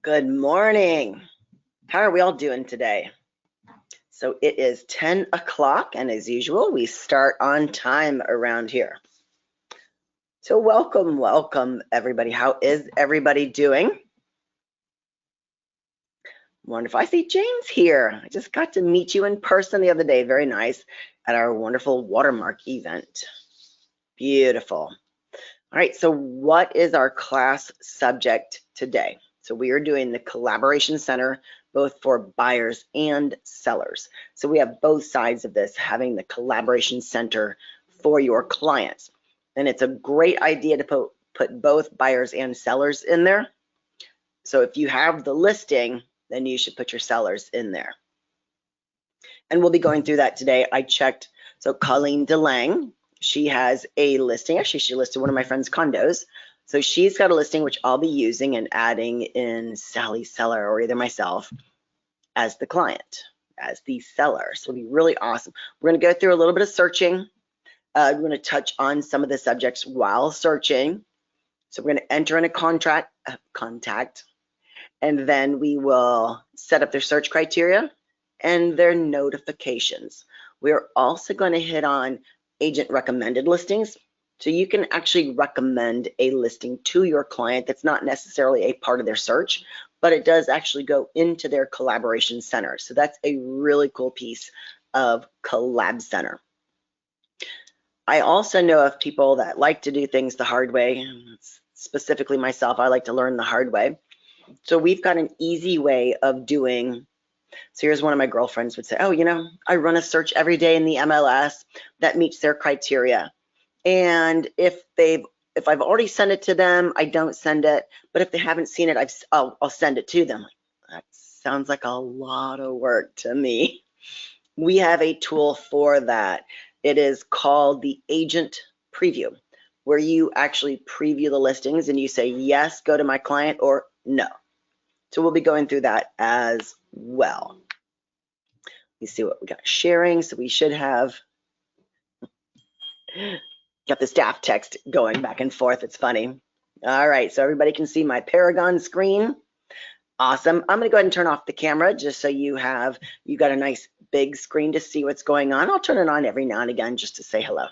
Good morning. How are we all doing today? So it is 10 o'clock, and as usual, we start on time around here. So welcome, everybody. How is everybody doing? Wonderful. I see James here. I just got to meet you in person the other day. Very nice at our wonderful watermark event. Beautiful. All right, so what is our class subject today? So we are doing the Collaboration Center, both for buyers and sellers. So we have both sides of this, having the Collaboration Center for your clients. And it's a great idea to put both buyers and sellers in there. So if you have the listing, then you should put your sellers in there. And we'll be going through that today. I checked, so Colleen DeLang, she has a listing. Actually, she listed one of my friend's condos. So she's got a listing which I'll be using and adding in Sally Seller, or either myself as the client, as the seller. So it'll be really awesome. We're going to go through a little bit of searching. We're going to touch on some of the subjects while searching. So we're going to enter in a contact, and then we will set up their search criteria and their notifications. We're also going to hit on agent recommended listings. So you can actually recommend a listing to your client that's not necessarily a part of their search, but it does actually go into their Collaboration Center. So that's a really cool piece of Collab Center. I also know of people that like to do things the hard way. Specifically myself, I like to learn the hard way. So we've got an easy way of doing. So here's one of my girlfriends would say, oh, I run a search every day in the MLS that meets their criteria. And if I've already sent it to them, I don't send it. But if they haven't seen it, I'll send it to them. That sounds like a lot of work to me. We have a tool for that. It is called the Agent Preview, where you actually preview the listings and you say, yes, go to my client, or no. So we'll be going through that as well. You see what we got sharing. So we should have got the staff text going back and forth. It's funny. All right, so everybody can see my Paragon screen. Awesome. I'm going to go ahead and turn off the camera just so you got a nice big screen to see what's going on. I'll turn it on every now and again just to say hello.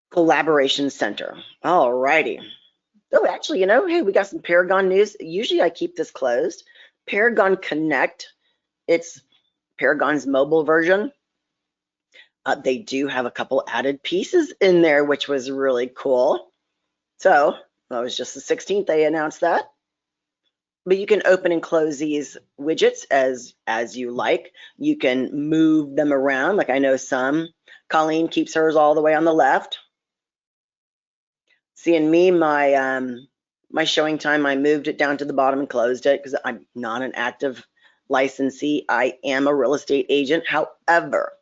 Collaboration Center. All righty. Oh, actually, hey, we got some Paragon news. Usually I keep this closed. Paragon Connect, it's Paragon's mobile version. They do have a couple added pieces in there, which was really cool. So that was just the 16th they announced that. But you can open and close these widgets as you like. You can move them around, like I know some. Colleen keeps hers all the way on the left. Seeing me, my showing time, I moved it down to the bottom and closed it because I'm not an active licensee. I am a real estate agent. However,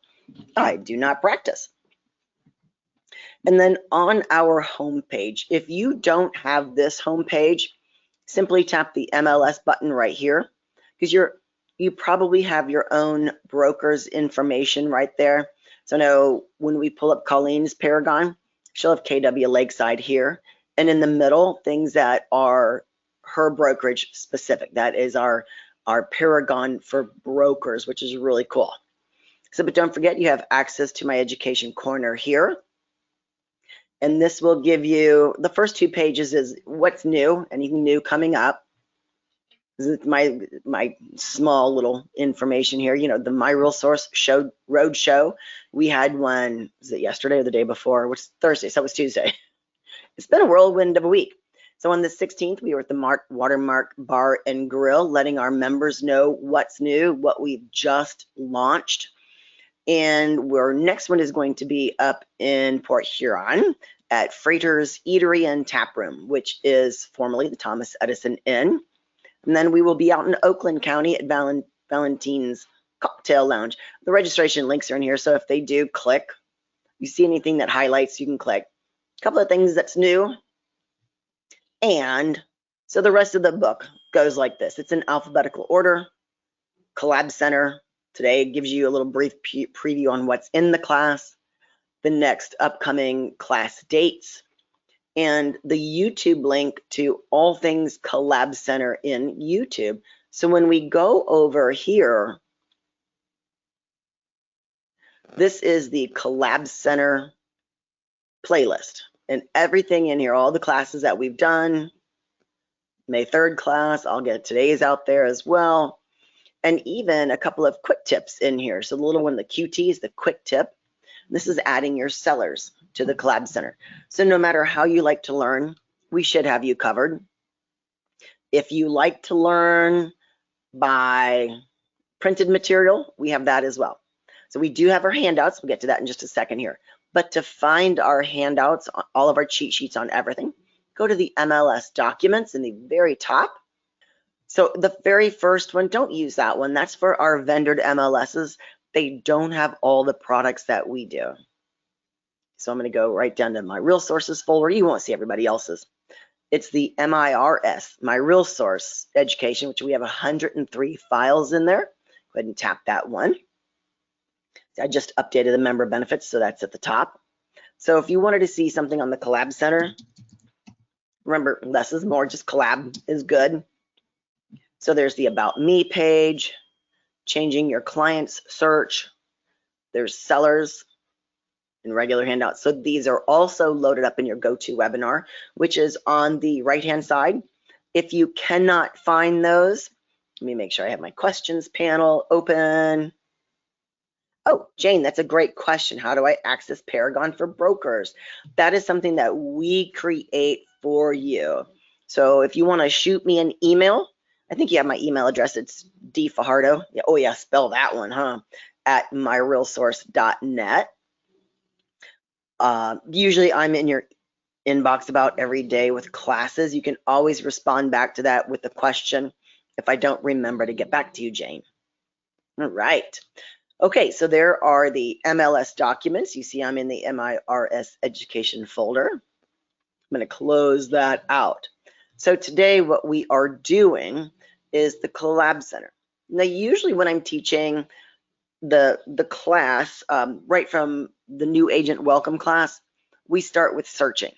I do not practice. And then on our homepage, if you don't have this homepage, simply tap the MLS button right here, because you probably have your own broker's information right there. So now when we pull up Colleen's Paragon, she'll have KW Lakeside here. And in the middle, things that are her brokerage specific. That is our Paragon for brokers, which is really cool. So, but don't forget, you have access to my education corner here. And this will give you, the first 2 pages is what's new, anything new coming up. This is my small little information here. The My Real Source Road Show. We had one, was it yesterday or the day before? Which is Thursday, so it was Tuesday. It's been a whirlwind of a week. So on the 16th, we were at the Watermark Bar and Grill, letting our members know what's new, what we've just launched. And our next one is going to be up in Port Huron at Freighter's Eatery and Tap Room, which is formerly the Thomas Edison Inn. And then we will be out in Oakland County at Valentine's Cocktail Lounge. The registration links are in here, so if they do click, you see anything that highlights, you can click. A couple of things that's new. And so the rest of the book goes like this. It's in alphabetical order. Collab Center today gives you a little brief preview on what's in the class, the next upcoming class dates, and the YouTube link to all things Collab Center in YouTube. So when we go over here, this is the Collab Center playlist, and everything in here, all the classes that we've done, May 3rd class, I'll get today's out there as well, and even a couple of quick tips in here. So the little one, the QT, is the quick tip. This is adding your sellers to the Collab Center. So no matter how you like to learn, we should have you covered. If you like to learn by printed material, we have that as well. So we do have our handouts. We'll get to that in just a second here. But to find our handouts, all of our cheat sheets on everything, go to the MLS documents in the very top. So the very first one, don't use that one. That's for our vendored MLSs. They don't have all the products that we do. So I'm going to go right down to my real sources folder. You won't see everybody else's. It's the MIRS, my real source education, which we have 103 files in there. Go ahead and tap that one. I just updated the member benefits, so that's at the top. So if you wanted to see something on the Collab Center, remember, less is more, just Collab is good. So there's the About Me page, changing your client's search. There's sellers and regular handouts. So these are also loaded up in your GoToWebinar, which is on the right-hand side. If you cannot find those, let me make sure I have my questions panel open. Oh, Jane, that's a great question. How do I access Paragon for brokers? That is something that we create for you. So if you want to shoot me an email, I think you have my email address. It's dfajardo. Yeah, oh yeah, spell that one, huh? At myrealsource.net. Usually I'm in your inbox about every day with classes. You can always respond back to that with a question if I don't remember to get back to you, Jane. All right. Okay, so there are the MLS documents. You see I'm in the MIRS education folder. I'm going to close that out. So today what we are doing is the Collab Center. Now usually when I'm teaching the class, right from the new agent welcome class, we start with searching.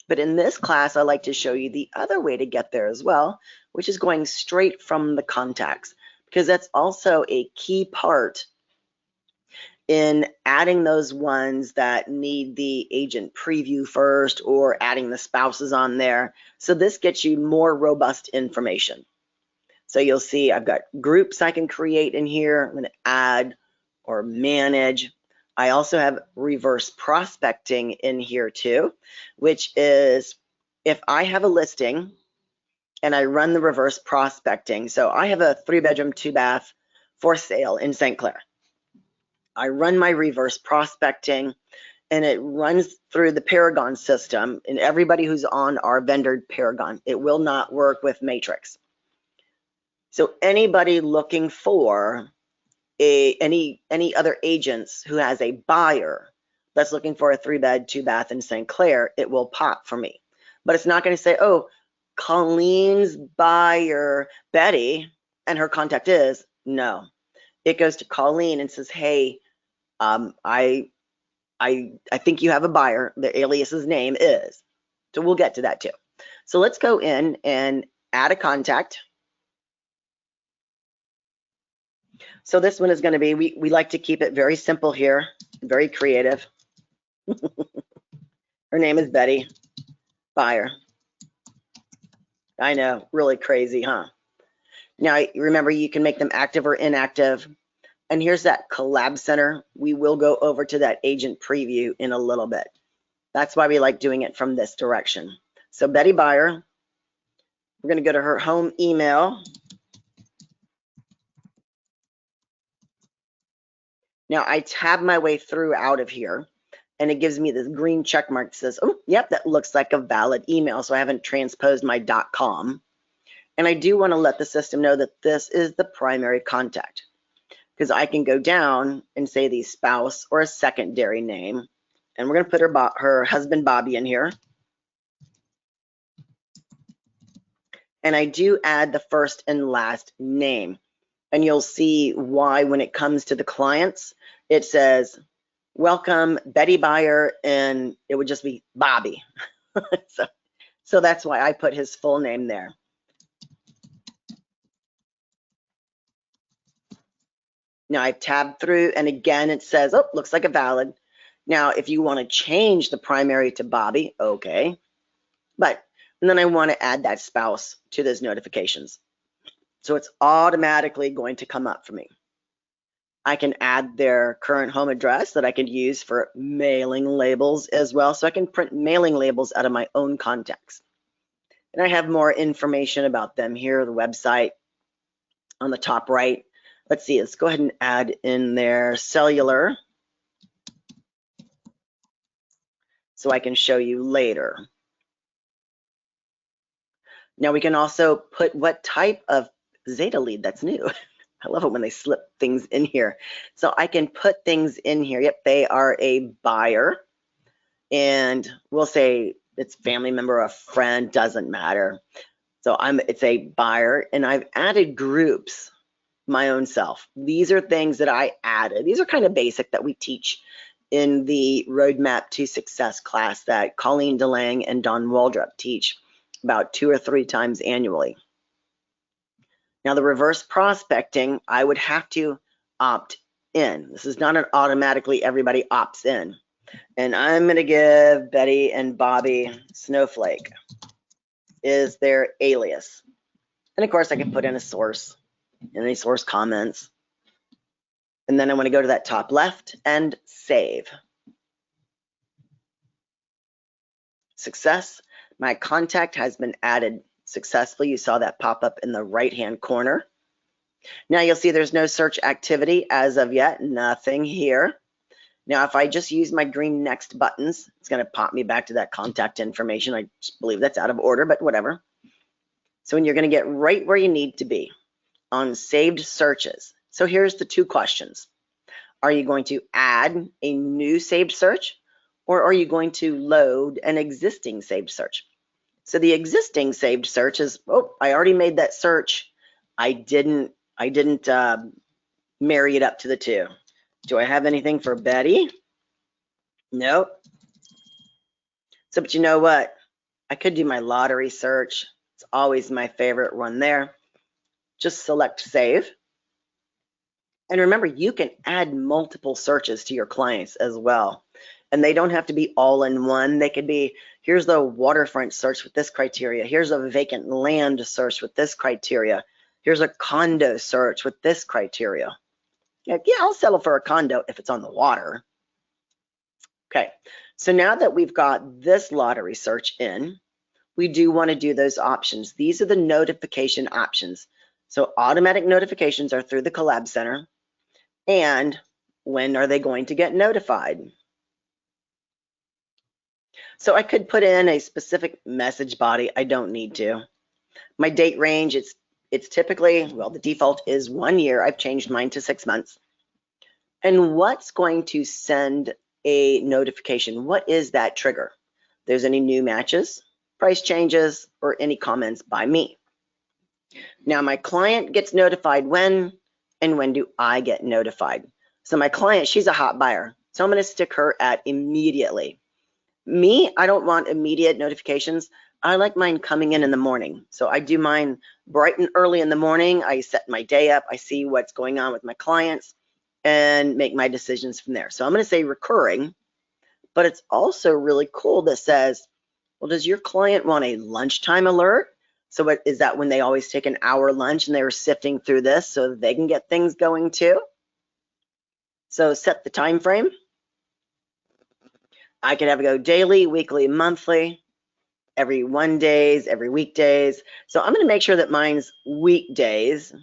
But in this class, I like to show you the other way to get there as well, which is going straight from the contacts, because that's also a key part in adding those ones that need the agent preview first, or adding the spouses on there. So this gets you more robust information. So you'll see I've got groups I can create in here. I'm going to add or manage. I also have reverse prospecting in here too, which is if I have a listing and I run the reverse prospecting. So I have a 3-bedroom, 2-bath for sale in St. Clair. I run my reverse prospecting and it runs through the Paragon system, and everybody who's on our vendor Paragon, it will not work with Matrix. So anybody looking for any other agents who has a buyer that's looking for a 3-bed, 2-bath in St. Clair, it will pop for me. But it's not going to say, oh, Colleen's buyer, Betty, and her contact is, no. It goes to Colleen and says, hey, I think you have a buyer. The alias's name is. So we'll get to that too. So let's go in and add a contact. So this one is going to be, we like to keep it very simple here, very creative. Her name is Betty, buyer. I know, really crazy, huh? Now, remember, you can make them active or inactive. And here's that Collab Center. We will go over to that agent preview in a little bit. That's why we like doing it from this direction. So Betty Buyer, we're going to go to her home email. Now I tab my way through out of here, and it gives me this green check mark that says, oh, yep, that looks like a valid email. So I haven't transposed my .com. And I do want to let the system know that this is the primary contact, because I can go down and say the spouse or a secondary name. And we're going to put her husband, Bobby, in here. And I do add the first and last name. And you'll see why when it comes to the clients, it says, welcome, Betty Buyer, and it would just be Bobby. So that's why I put his full name there. Now I've tabbed through, and again, it says, oh, looks like a valid. Now, if you want to change the primary to Bobby, okay. And then I want to add that spouse to those notifications. So it's automatically going to come up for me. I can add their current home address that I can use for mailing labels as well. So I can print mailing labels out of my own contacts. And I have more information about them here, the website on the top right. Let's see, let's go ahead and add in their cellular so I can show you later. Now we can also put what type of Zeta lead that's new. I love it when they slip things in here. So I can put things in here. Yep, they are a buyer. And we'll say it's family member, a friend, doesn't matter. So it's a buyer, and I've added groups my own self. These are things that I added. These are kind of basic that we teach in the Roadmap to Success class that Colleen DeLange and Don Waldrop teach about 2 or 3 times annually. Now the reverse prospecting, I would have to opt in. This is not an automatically everybody opts in. And I'm going to give Betty and Bobby Snowflake is their alias. And of course I can put in a source, any source comments. And then I want to go to that top left and save. Success. My contact has been added successfully. You saw that pop up in the right-hand corner. Now you'll see there's no search activity as of yet, nothing here. Now, if I just use my green next buttons, it's going to pop me back to that contact information. I just believe that's out of order, but whatever. So when you're going to get right where you need to be on saved searches. So here's the 2 questions. Are you going to add a new saved search, or are you going to load an existing saved search? So the existing saved search is, oh, I already made that search. I didn't marry it up to the 2. Do I have anything for Betty? Nope. So, but you know what? I could do my lottery search. It's always my favorite one there. Just select save. And remember, you can add multiple searches to your clients as well. And they don't have to be all in one. They could be, here's the waterfront search with this criteria. Here's a vacant land search with this criteria. Here's a condo search with this criteria. Yeah, I'll settle for a condo if it's on the water. Okay, so now that we've got this lottery search in, we do want to do those options. These are the notification options. So automatic notifications are through the Collab Center. And when are they going to get notified? So I could put in a specific message body. I don't need to. My date range, it's typically, well, the default is 1 year. I've changed mine to 6 months. And what's going to send a notification? What is that trigger? There's any new matches, price changes, or any comments by me. Now my client gets notified when, and when do I get notified? So my client, she's a hot buyer. So I'm going to stick her at immediately. Me, I don't want immediate notifications. I like mine coming in the morning. So I do mine bright and early in the morning. I set my day up. I see what's going on with my clients and make my decisions from there. So I'm going to say recurring, but it's also really cool that says, well, does your client want a lunchtime alert? So what is that, when they always take an hour lunch and they were sifting through this so they can get things going too? So set the time frame. I could have it go daily, weekly, monthly, every 1 days, every weekdays. So I'm going to make sure that mine's weekdays.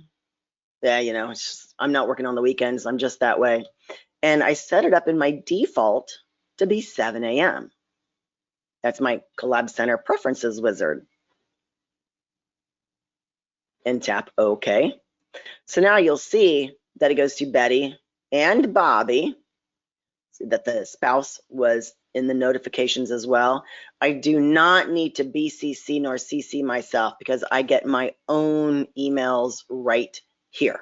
Yeah, you know, I'm not working on the weekends. I'm just that way. And I set it up in my default to be 7 a.m. That's my Collab Center preferences wizard. And tap OK. So now you'll see that it goes to Betty and Bobby. See that the spouse was in the notifications as well. I do not need to BCC nor CC myself because I get my own emails right here.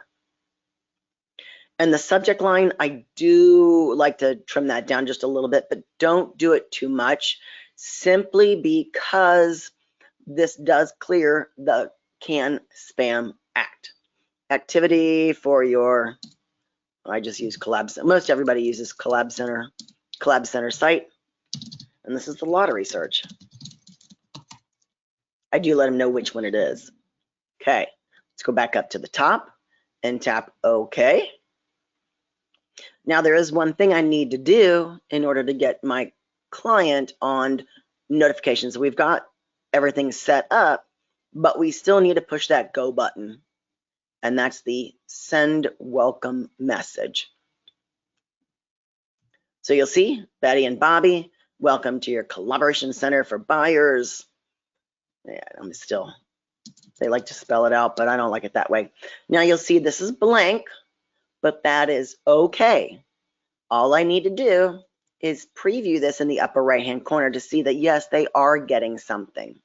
And the subject line, I do like to trim that down just a little bit, but don't do it too much. simply because this does clear the CAN spam act. Activity for your, I just use Collab. Most everybody uses Collab Center site. And this is the lottery search. I do let them know which one it is. Okay, let's go back up to the top and tap OK. Now there is one thing I need to do in order to get my client on notifications. We've got everything set up, but we still need to push that go button. And that's the send welcome message. So you'll see Betty and Bobby, welcome to your Collaboration Center for Buyers. Yeah, they like to spell it out, but I don't like it that way. Now you'll see this is blank, but that is okay. All I need to do is preview this in the upper right-hand corner to see that, yes, they are getting something.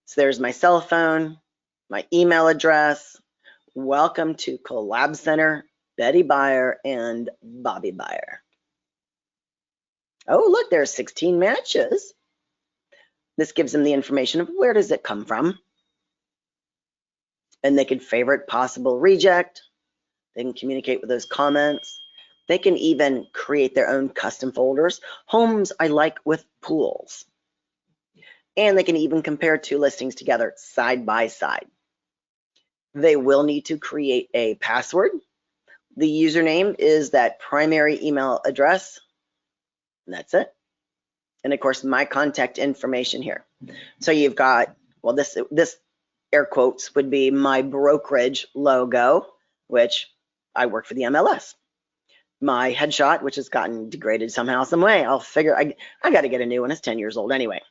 So there's my cell phone, my email address. Welcome to Collab Center, Betty Buyer and Bobby Buyer. Oh, look, there's 16 matches. This gives them the information of where does it come from. And they can favorite possible reject. They can communicate with those comments. They can even create their own custom folders. Homes I like with pools. And they can even compare two listings together side by side. They will need to create a password. The username is that primary email address. And that's it. And of course, my contact information here. So you've got, well, this air quotes would be my brokerage logo, which I work for the MLS. My headshot, which has gotten degraded somehow, some way. I'll figure, I got to get a new one. It's 10 years old anyway.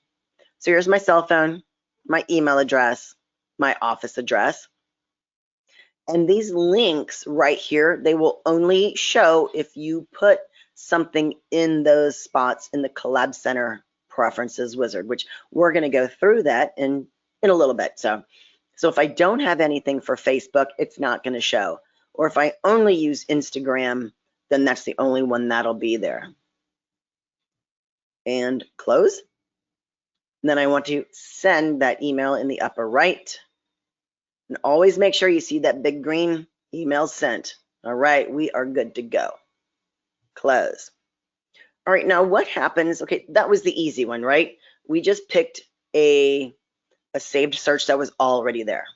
So here's my cell phone, my email address, my office address. And these links right here, they will only show if you put something in those spots in the Collab Center preferences wizard, which we're going to go through that in a little bit. So if I don't have anything for Facebook, it's not going to show. Or if I only use Instagram, then that's the only one that'll be there. And close. And then I want to send that email in the upper right. And always make sure you see that big green email sent. All right, we are good to go. Close. All right, now what happens? Okay, that was the easy one, right? We just picked a saved search that was already there.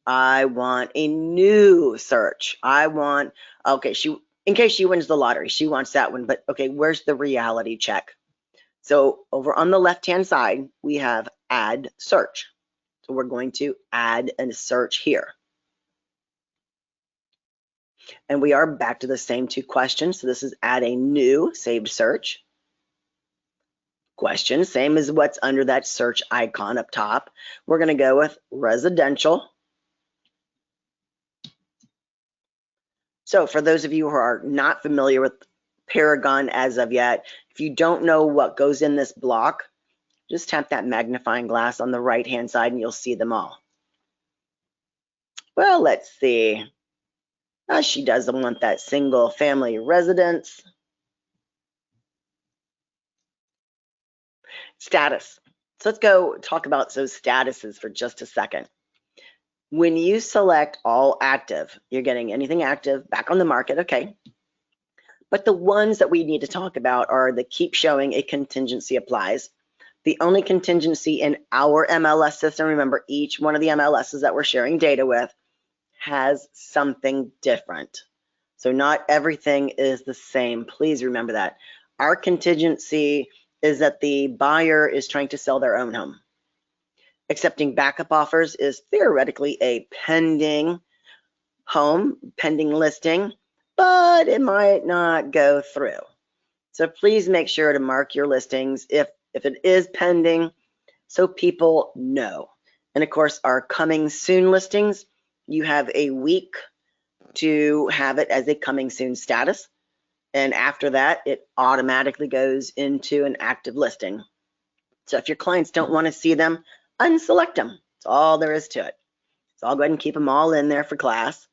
I want a new search. I want, okay, in case she wins the lottery, she wants that one, but okay, where's the reality check? So over on the left-hand side, we have add search. So we're going to add a search here. And we are back to the same two questions. So this is add a new saved search. Question, same as what's under that search icon up top. We're going to go with residential. So for those of you who are not familiar with Paragon as of yet, if you don't know what goes in this block, just tap that magnifying glass on the right-hand side and you'll see them all. Well, let's see. She doesn't want that single family residence. Status. So let's go talk about those statuses for just a second. When you select all active, you're getting anything active back on the market, okay. But the ones that we need to talk about are the keep showing a contingency applies. The only contingency in our MLS system, remember each one of the MLSs that we're sharing data with has something different. So not everything is the same. Please remember that. Our contingency is that the buyer is trying to sell their own home. Accepting backup offers is theoretically a pending home, pending listing, but it might not go through. So please make sure to mark your listings if it is pending so people know. And of course, our coming soon listings, you have a week to have it as a coming soon status. And after that, it automatically goes into an active listing. So if your clients don't want to see them, unselect them. That's all there is to it. So I'll go ahead and keep them all in there for class.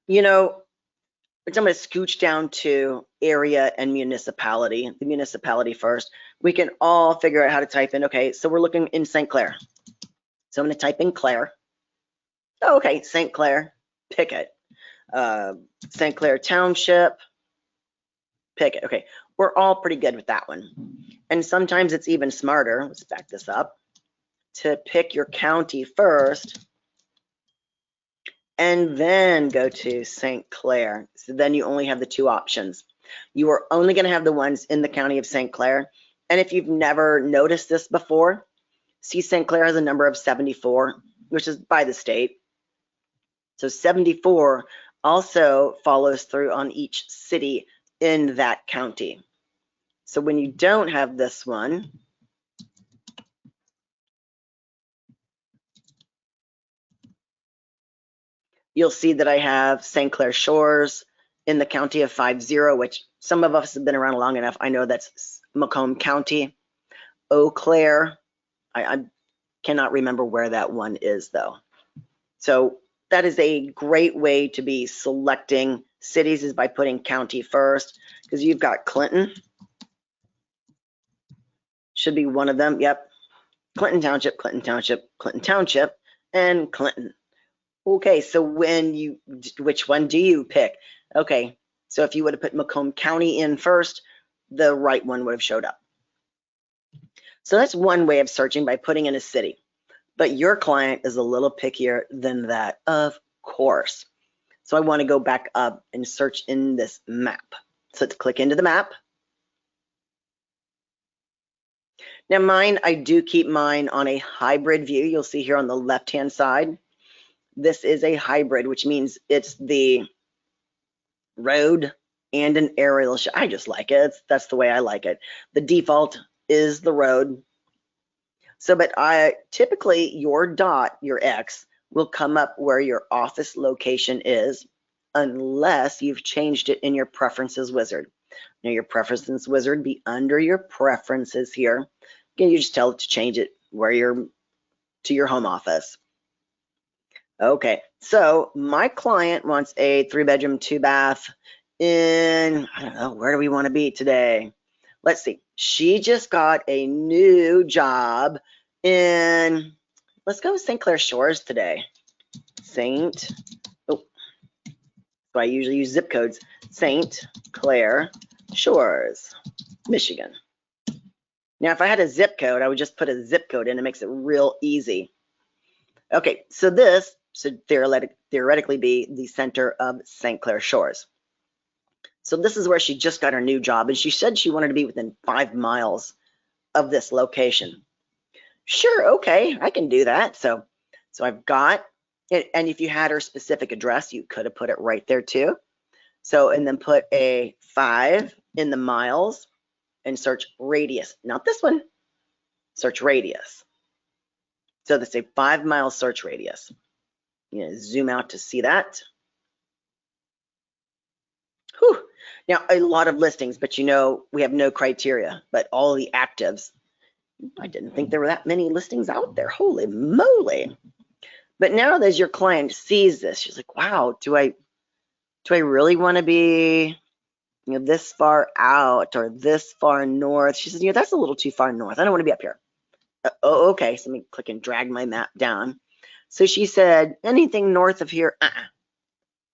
You know, But I'm going to scooch down to area and municipality. The municipality first. We can all figure out how to type in. Okay, so we're looking in St. Clair. So I'm going to type in Clair. Oh, okay, St. Clair, pick it. St. Clair Township, pick it. Okay, we're all pretty good with that one. And sometimes it's even smarter, let's back this up, to pick your county first and then go to St. Clair. So then you only have the two options. You are only going to have the ones in the county of St. Clair. And if you've never noticed this before, see St. Clair has a number of 74, which is by the state. So 74 also follows through on each city in that county. So when you don't have this one, you'll see that I have St. Clair Shores in the county of 50, which some of us have been around long enough. I know that's Macomb County. Eau Claire, I cannot remember where that one is though. So that is a great way to be selecting cities, is by putting county first, because you've got Clinton. Should be one of them. Yep. Clinton Township, Clinton Township, Clinton Township, and Clinton. Okay, so which one do you pick? Okay, so if you would have put Macomb County in first, the right one would have showed up. So that's one way of searching, by putting in a city. But your client is a little pickier than that, of course. So I want to go back up and search in this map. So let's click into the map. Now mine, I do keep mine on a hybrid view. You'll see here on the left-hand side, this is a hybrid, which means it's the road and an aerial shot. I just like it. That's the way I like it. The default is the road. So, but typically your dot, your X, will come up where your office location is, unless you've changed it in your preferences wizard. Now your preferences wizard be under your preferences here. Again, you just tell it to change it where to your home office. Okay, so my client wants a 3-bedroom, 2-bath in, I don't know, where do we want to be today? Let's see. She just got a new job in, let's go with St. Clair Shores today. So I usually use zip codes. St. Clair Shores, Michigan. Now, if I had a zip code, I would just put a zip code in. It makes it real easy. Okay, so this should theoretically be the center of St. Clair Shores. So this is where she just got her new job, and she said she wanted to be within 5 miles of this location. Sure, okay, I can do that. So I've got it, and if you had her specific address, you could have put it right there too. So, and then put a 5 in the miles and search radius. Not this one, search radius. So that's a 5-mile search radius. You know, zoom out to see that. Whew. Now, a lot of listings, but you know, we have no criteria, but all the actives. I didn't think there were that many listings out there. Holy moly. But now as your client sees this, she's like, wow, do I really want to be, you know, this far out or this far north? She says, you know, that's a little too far north. I don't want to be up here. Oh, okay. So let me click and drag my map down. So she said, anything north of here?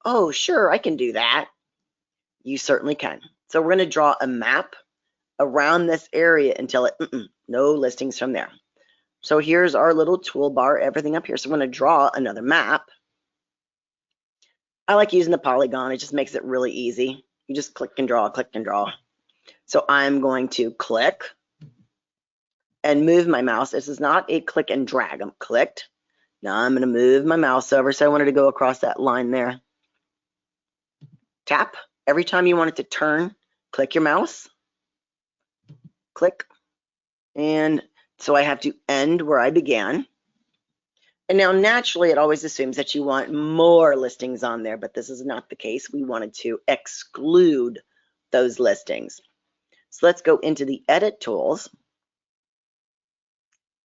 Oh, sure, I can do that. You certainly can. So we're going to draw a map around this area until no listings from there. So here's our little toolbar, everything up here. So I'm going to draw another map. I like using the polygon. It just makes it really easy. You just click and draw, click and draw. So I'm going to click and move my mouse. This is not a click and drag. I'm clicked. Now I'm going to move my mouse over. So I wanted to go across that line there. Tap. Every time you want it to turn, click your mouse. Click. And so I have to end where I began. And now naturally it always assumes that you want more listings on there, but this is not the case. We wanted to exclude those listings. So let's go into the edit tools.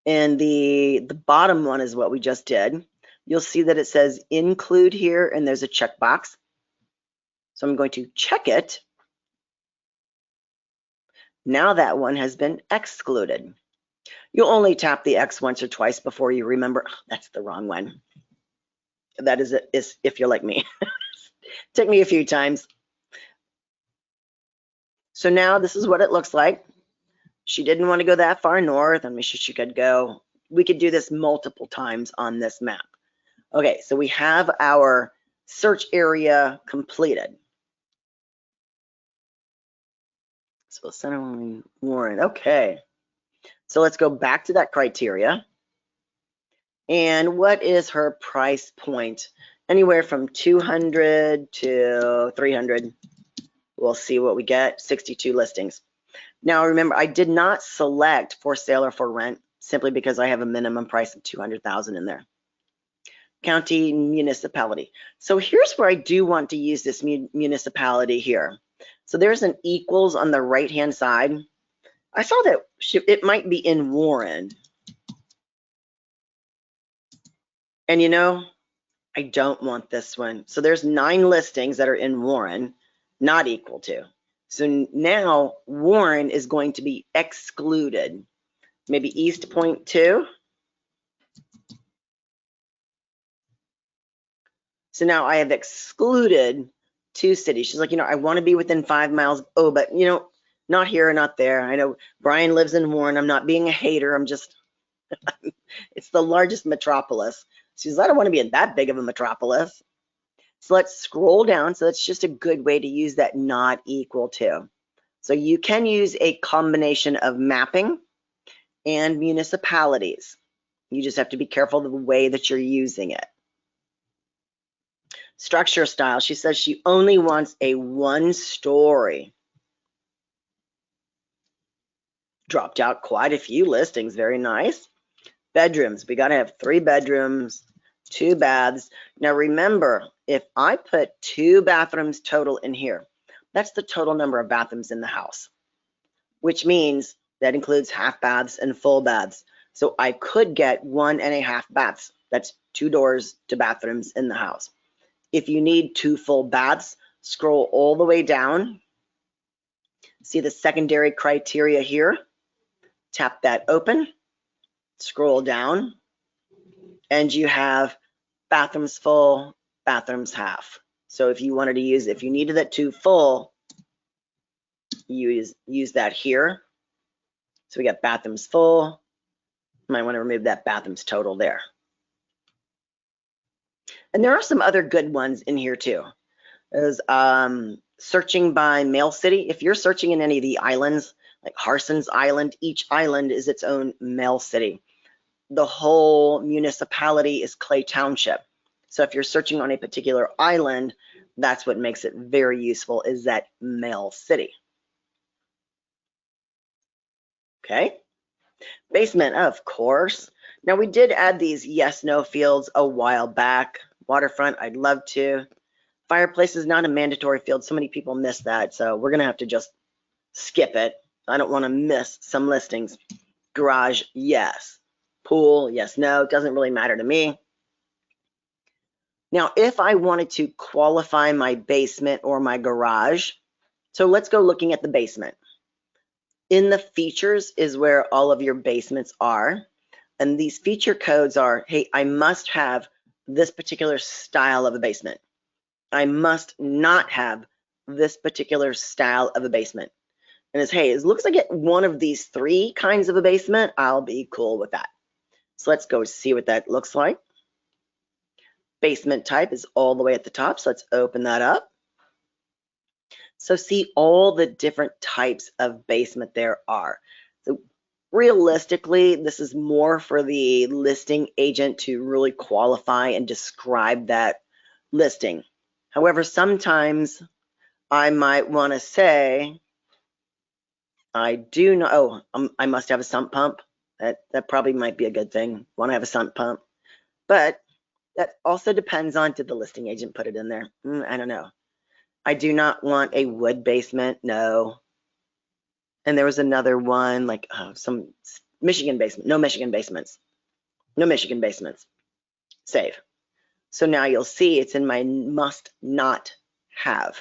And the bottom one is what we just did. You'll see that it says include here, and there's a checkbox. So I'm going to check it. Now that one has been excluded. You'll only tap the X once or twice before you remember, oh, that's the wrong one. That is if you're like me. Took me a few times. So now this is what it looks like. She didn't want to go that far north. I'm sure she could go. We could do this multiple times on this map. Okay, so we have our search area completed. So we'll center line Warren. Okay. So let's go back to that criteria. And what is her price point? Anywhere from 200 to 300. We'll see what we get. 62 listings. Now remember, I did not select for sale or for rent simply because I have a minimum price of 200,000 in there. County, municipality. So here's where I do want to use this municipality here. So there's an equals on the right-hand side. I saw that it might be in Warren. And you know, I don't want this one. So there's 9 listings that are in Warren, not equal to. So now Warren is going to be excluded. Maybe East Point 2. So now I have excluded 2 cities. She's like, you know, I want to be within 5 miles. Oh, but you know, not here, not there. I know Brian lives in Warren. I'm not being a hater. I'm just, it's the largest metropolis. She's like, I don't want to be in that big of a metropolis. So let's scroll down. So that's just a good way to use that not equal to. So you can use a combination of mapping and municipalities. You just have to be careful of the way that you're using it. Structure style. She says she only wants a 1-story. Dropped out quite a few listings. Very nice. Bedrooms. We got to have 3 bedrooms, 2 baths. Now remember, if I put 2 bathrooms total in here, that's the total number of bathrooms in the house, which means that includes half baths and full baths. So I could get 1.5 baths. That's 2 doors to bathrooms in the house. If you need 2 full baths, scroll all the way down. See the secondary criteria here. Tap that open. Scroll down. And you have bathrooms full, bathrooms half. So if you wanted to use, if you needed that 2 full, use that here. So we got bathrooms full. Might want to remove that bathrooms total there. And there are some other good ones in here too. There's searching by mail city. If you're searching in any of the islands, like Harson's Island, each island is its own mail city. The whole municipality is Clay Township. So if you're searching on a particular island, that's what makes it very useful, is that mail city. Okay. Basement, of course. Now we did add these yes, no fields a while back. Waterfront, I'd love to. Fireplace is not a mandatory field. So many people miss that. So we're going to have to just skip it. I don't want to miss some listings. Garage, yes. Pool, yes, no. Doesn't really matter to me. Now, if I wanted to qualify my basement or my garage, so let's go looking at the basement. In the features is where all of your basements are. And these feature codes are, hey, I must have this particular style of a basement. I must not have this particular style of a basement. And it's, hey, it looks like I get one of these 3 kinds of a basement, I'll be cool with that. So let's go see what that looks like. Basement type is all the way at the top. So let's open that up. So see all the different types of basement there are. So realistically, this is more for the listing agent to really qualify and describe that listing. However, sometimes I might want to say, I do know, I must have a sump pump. That probably might be a good thing. Want to have a sump pump. But that also depends on, did the listing agent put it in there? I don't know. I do not want a wood basement, no. And there was another one, like some Michigan basement, no Michigan basements. No Michigan basements. Save. So now you'll see it's in my must not have.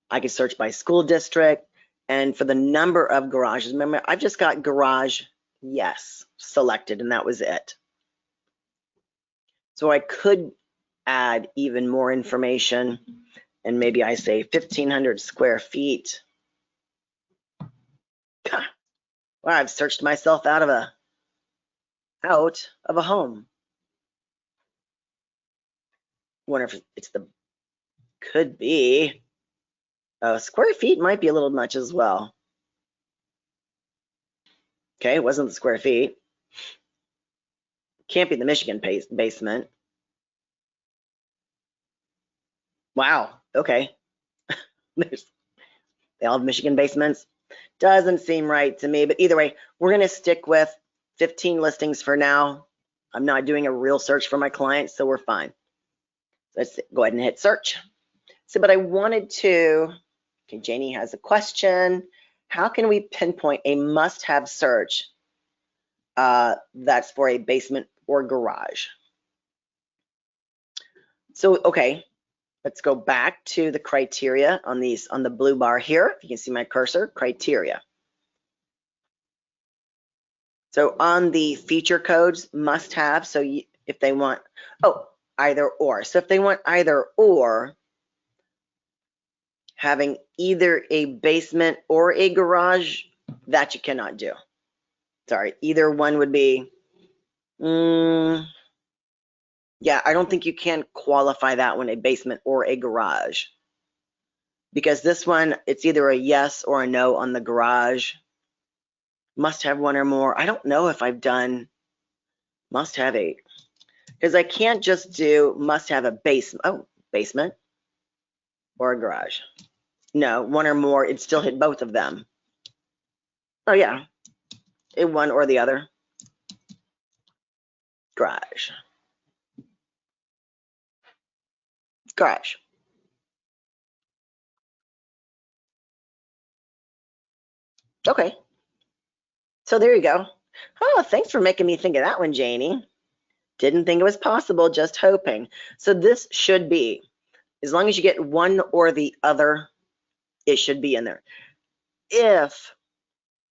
I could search by school district, and for the number of garages, remember, I've just got garage yes selected, and that was it. So I could add even more information, and maybe I say 1,500 square feet. Well, I've searched myself out of a home. Wonder if it's the, could be. Square feet might be a little much as well. Okay, it wasn't the square feet. Can't be the Michigan basement. Wow, okay. They all have Michigan basements. Doesn't seem right to me, but either way, we're gonna stick with 15 listings for now. I'm not doing a real search for my clients, so we're fine. Let's go ahead and hit search. So, but I wanted to, okay, Janie has a question. How can we pinpoint a must-have search that's for a basement or garage? So, okay, let's go back to the criteria on these, on the blue bar here. If you can see my cursor, criteria. So on the feature codes, must have, so if they want, either or. So if they want either or, having either a basement or a garage, that you cannot do. Sorry, either one would be, yeah, I don't think you can qualify that one a basement or a garage. Because this one, it's either a yes or a no on the garage. Must have one or more. I don't know if I've done must have a, because I can't just do must have a basement, basement or a garage. No, one or more, it'd still hit both of them. Oh yeah, one or the other. Garage. Garage. Okay. So there you go. Oh, thanks for making me think of that one, Janie. Didn't think it was possible, just hoping. So this should be, as long as you get one or the other, it should be in there. If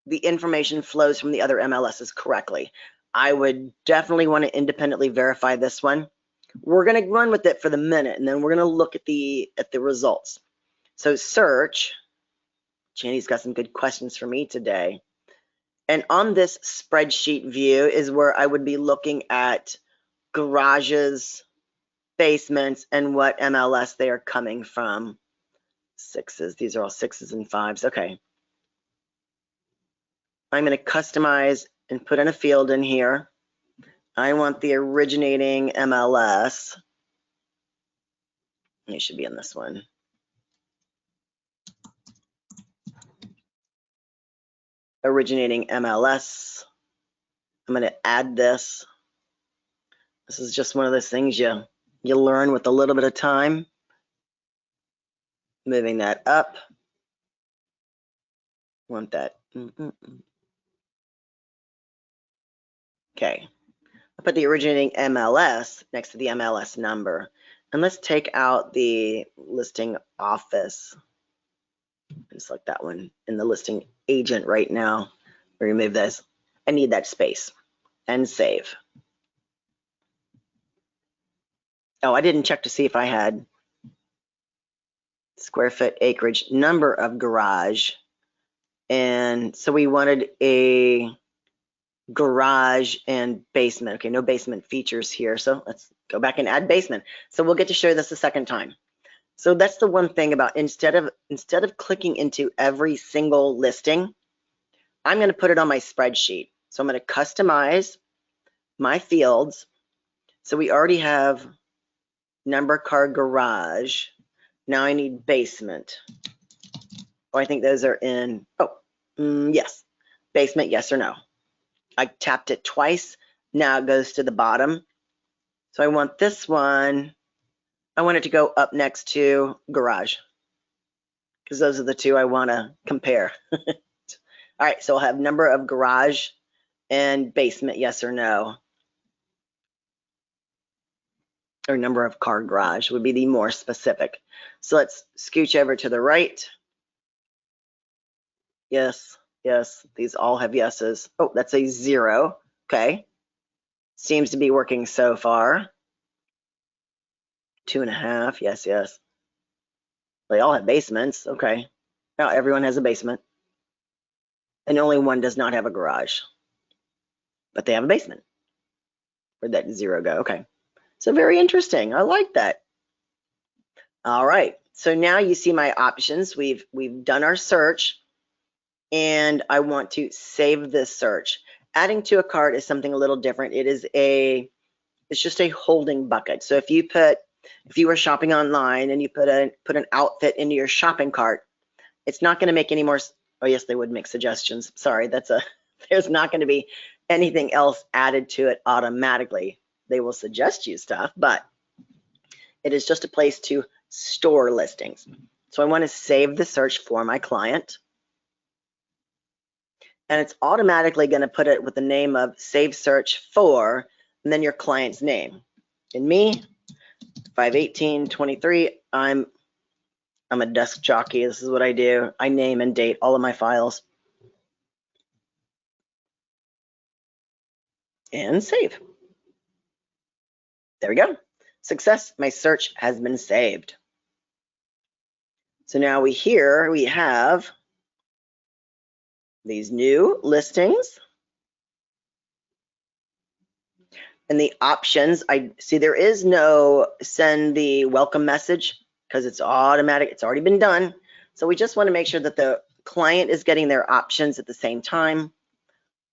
the information flows from the other MLSs correctly, I would definitely want to independently verify this one. We're going to run with it for the minute, and then we're going to look at the results. So search. Janie's got some good questions for me today. And on this spreadsheet view is where I would be looking at garages, basements, and what MLS they are coming from. Sixes, these are all 6s and 5s. Okay. I'm going to customize and put in a field in here. I want the originating MLS. It should be in this one. Originating MLS. I'm going to add this. This is just one of those things you learn with a little bit of time. Moving that up. Want that. Okay. I'll put the originating MLS next to the MLS number. And let's take out the listing office. And select that one in the listing agent right now. Remove this. I need that space. And save. Oh, I didn't check to see if I had square foot acreage, number of garage. And so we wanted a garage and basement. Okay, no basement features here. So let's go back and add basement. So we'll get to show this a second time. So that's the one thing about instead of clicking into every single listing, I'm going to put it on my spreadsheet. So I'm going to customize my fields. So we already have number car garage. Now I need basement. Oh, I think those are in, yes. Basement, yes or no. I tapped it twice. Now it goes to the bottom. So I want this one, I want it to go up next to garage, because those are the two I want to compare. All right, so I'll have number of garage and basement, yes or no. or number of car garage would be the more specific. So let's scooch over to the right. Yes, yes, these all have yeses. Oh, that's a 0. Okay. Seems to be working so far. 2.5. Yes, yes. They all have basements. Okay. Now everyone has a basement. And only one does not have a garage. But they have a basement. Where'd that 0 go? Okay. So very interesting. I like that. All right. So now you see my options. We've done our search, and I want to save this search. Adding to a cart is something a little different. It's just a holding bucket. So if you were shopping online and you put an outfit into your shopping cart, it's not going to make any more. Oh yes, they would make suggestions. Sorry, there's not going to be anything else added to it automatically. They will suggest you stuff, but it is just a place to store listings. So I want to save the search for my client. And it's automatically going to put it with the name of save search for, and then your client's name. And me, 5/18/23, I'm a desk jockey. This is what I do. I name and date all of my files. And save. There we go. Success. My search has been saved. So now we have these new listings. And the options, I see there is no send the welcome message because it's automatic. It's already been done. So we just want to make sure that the client is getting their options at the same time.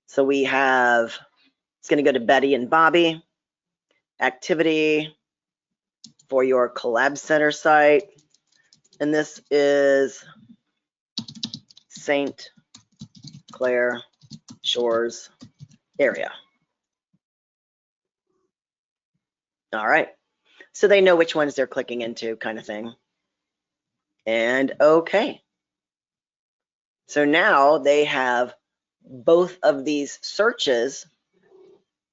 So we have, it's going to go to Betty and Bobby, activity for your Collab Center site. And this is St. Clair Shores area. All right. So they know which ones they're clicking into, kind of thing. And okay. So now they have both of these searches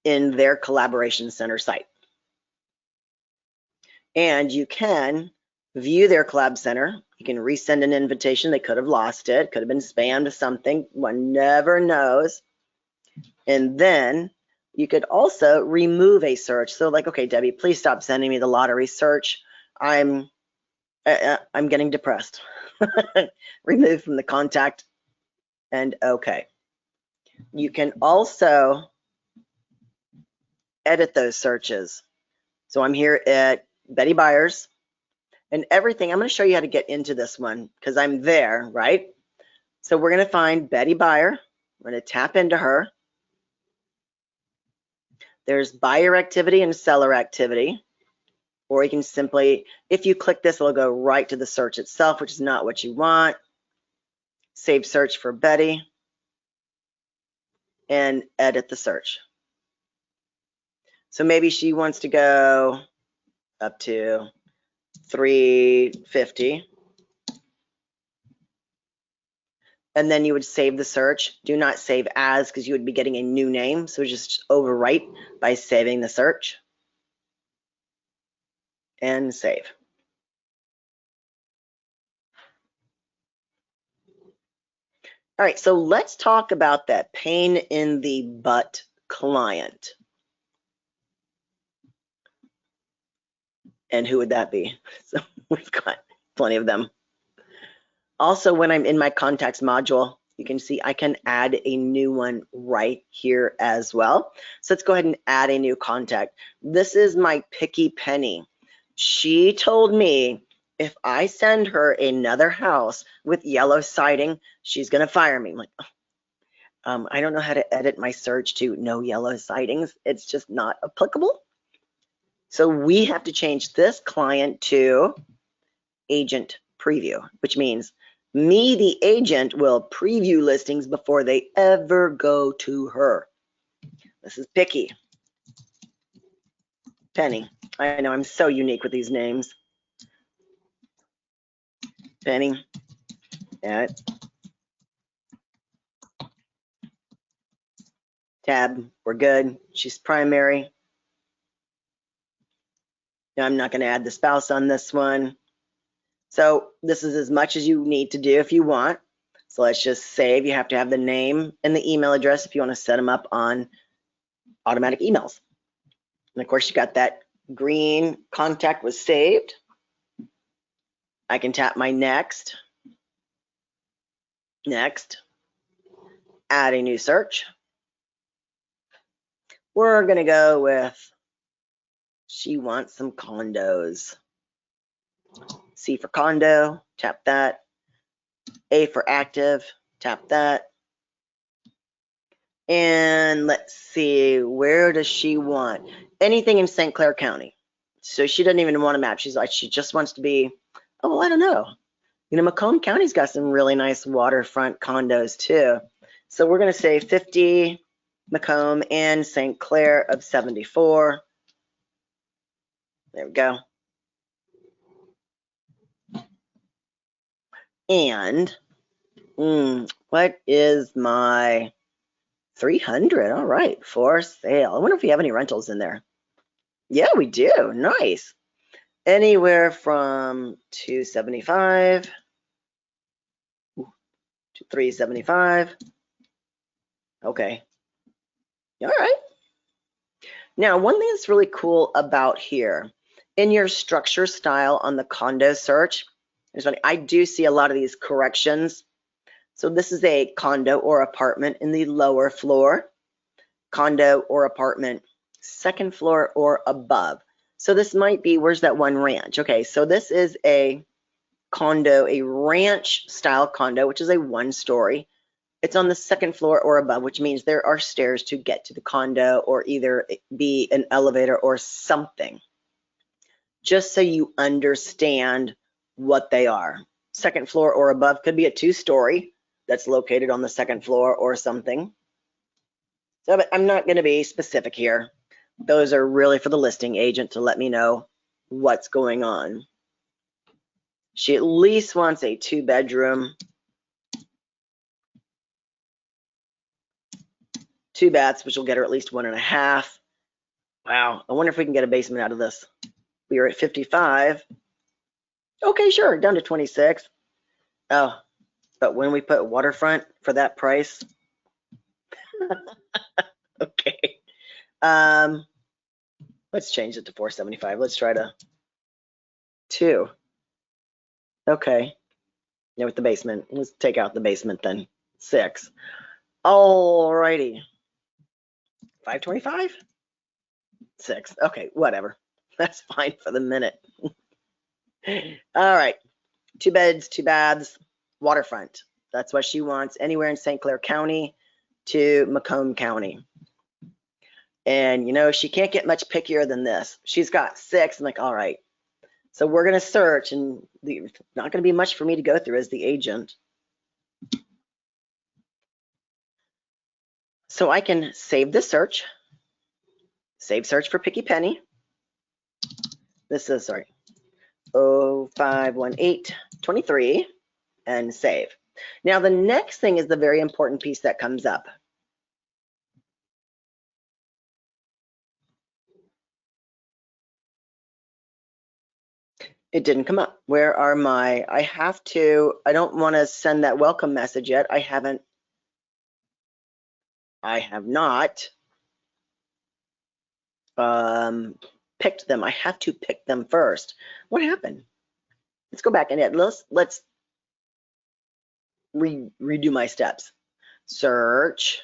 in their Collaboration Center site. And you can view their Collab Center. You can resend an invitation. They could have lost it, could have been spammed to something. One never knows. And then you could also remove a search. So like, okay, Debbie, please stop sending me the lottery search. I'm getting depressed. Remove from the contact. And okay. You can also edit those searches. So I'm here at Betty Byers and everything. I'm going to show you how to get into this one because I'm there, right? So we're going to find Betty Buyer. We're going to tap into her. There's buyer activity and seller activity. Or you can simply, if you click this, it'll go right to the search itself, which is not what you want. Save search for Betty and edit the search. So maybe she wants to go up to 350. And then you would save the search. Do not save as because you would be getting a new name. So just overwrite by saving the search and save. All right, so let's talk about that pain in the butt client. And who would that be? So we've got plenty of them. Also, when I'm in my contacts module, you can see I can add a new one right here as well. So let's go ahead and add a new contact. This is my picky Penny. She told me if I send her another house with yellow siding, she's going to fire me. I'm like, I don't know how to edit my search to no yellow sidings. It's just not applicable. So we have to change this client to agent preview, which means me, the agent, will preview listings before they ever go to her. This is picky. Penny. I know I'm so unique with these names. Penny. Yeah. Tab. We're good. She's primary. I'm not going to add the spouse on this one. So this is as much as you need to do if you want. So let's just save. You have to have the name and the email address if you want to set them up on automatic emails. And of course, you got that green contact was saved. I can tap my next, add a new search. We're going to go with, she wants some condos. C for condo, tap that. A for active, tap that. And let's see, where does she want? Anything in St. Clair County. So she doesn't even want a map. She's like, she just wants to be, oh, well, I don't know. You know, Macomb County's got some really nice waterfront condos too. So we're going to say 50 Macomb and St. Clair of 74. There we go. And what is my 300? All right, for sale. I wonder if we have any rentals in there. Yeah, we do. Nice. Anywhere from 275 to 375. Okay. All right. Now, one thing that's really cool about here, in your structure style on the condo search, I do see a lot of these corrections. So this is a condo or apartment in the lower floor, condo or apartment, second floor or above. So this might be, where's that one ranch? Okay, so this is a condo, a ranch style condo, which is a 1-story. It's on the second floor or above, which means there are stairs to get to the condo or either be an elevator or something. Just so you understand what they are. Second floor or above could be a 2-story that's located on the second floor or something. So, but I'm not going to be specific here. Those are really for the listing agent to let me know what's going on. She at least wants a 2-bedroom, 2 baths, which will get her at least 1.5. Wow, I wonder if we can get a basement out of this. We are at 55. Okay, sure, down to 26. Oh, but when we put waterfront for that price, okay. Let's change it to 475. Let's try to 2. Okay. Yeah, with the basement. Let's take out the basement then. 6. Alrighty. 525? 6. Okay, whatever. That's fine for the minute. All right. 2 beds, 2 baths, waterfront. That's what she wants. Anywhere in St. Clair County to Macomb County. And you know, she can't get much pickier than this. She's got 6. I'm like, all right. So we're going to search, and there's not going to be much for me to go through as the agent. So I can save the search. Save search for Picky Penny. This is, sorry, 051823, and save. Now the next thing is the very important piece that comes up. It didn't come up. Where are my, I don't want to send that welcome message yet. I have not picked them. I have to pick them first. What happened? Let's go back and let's redo my steps. Search.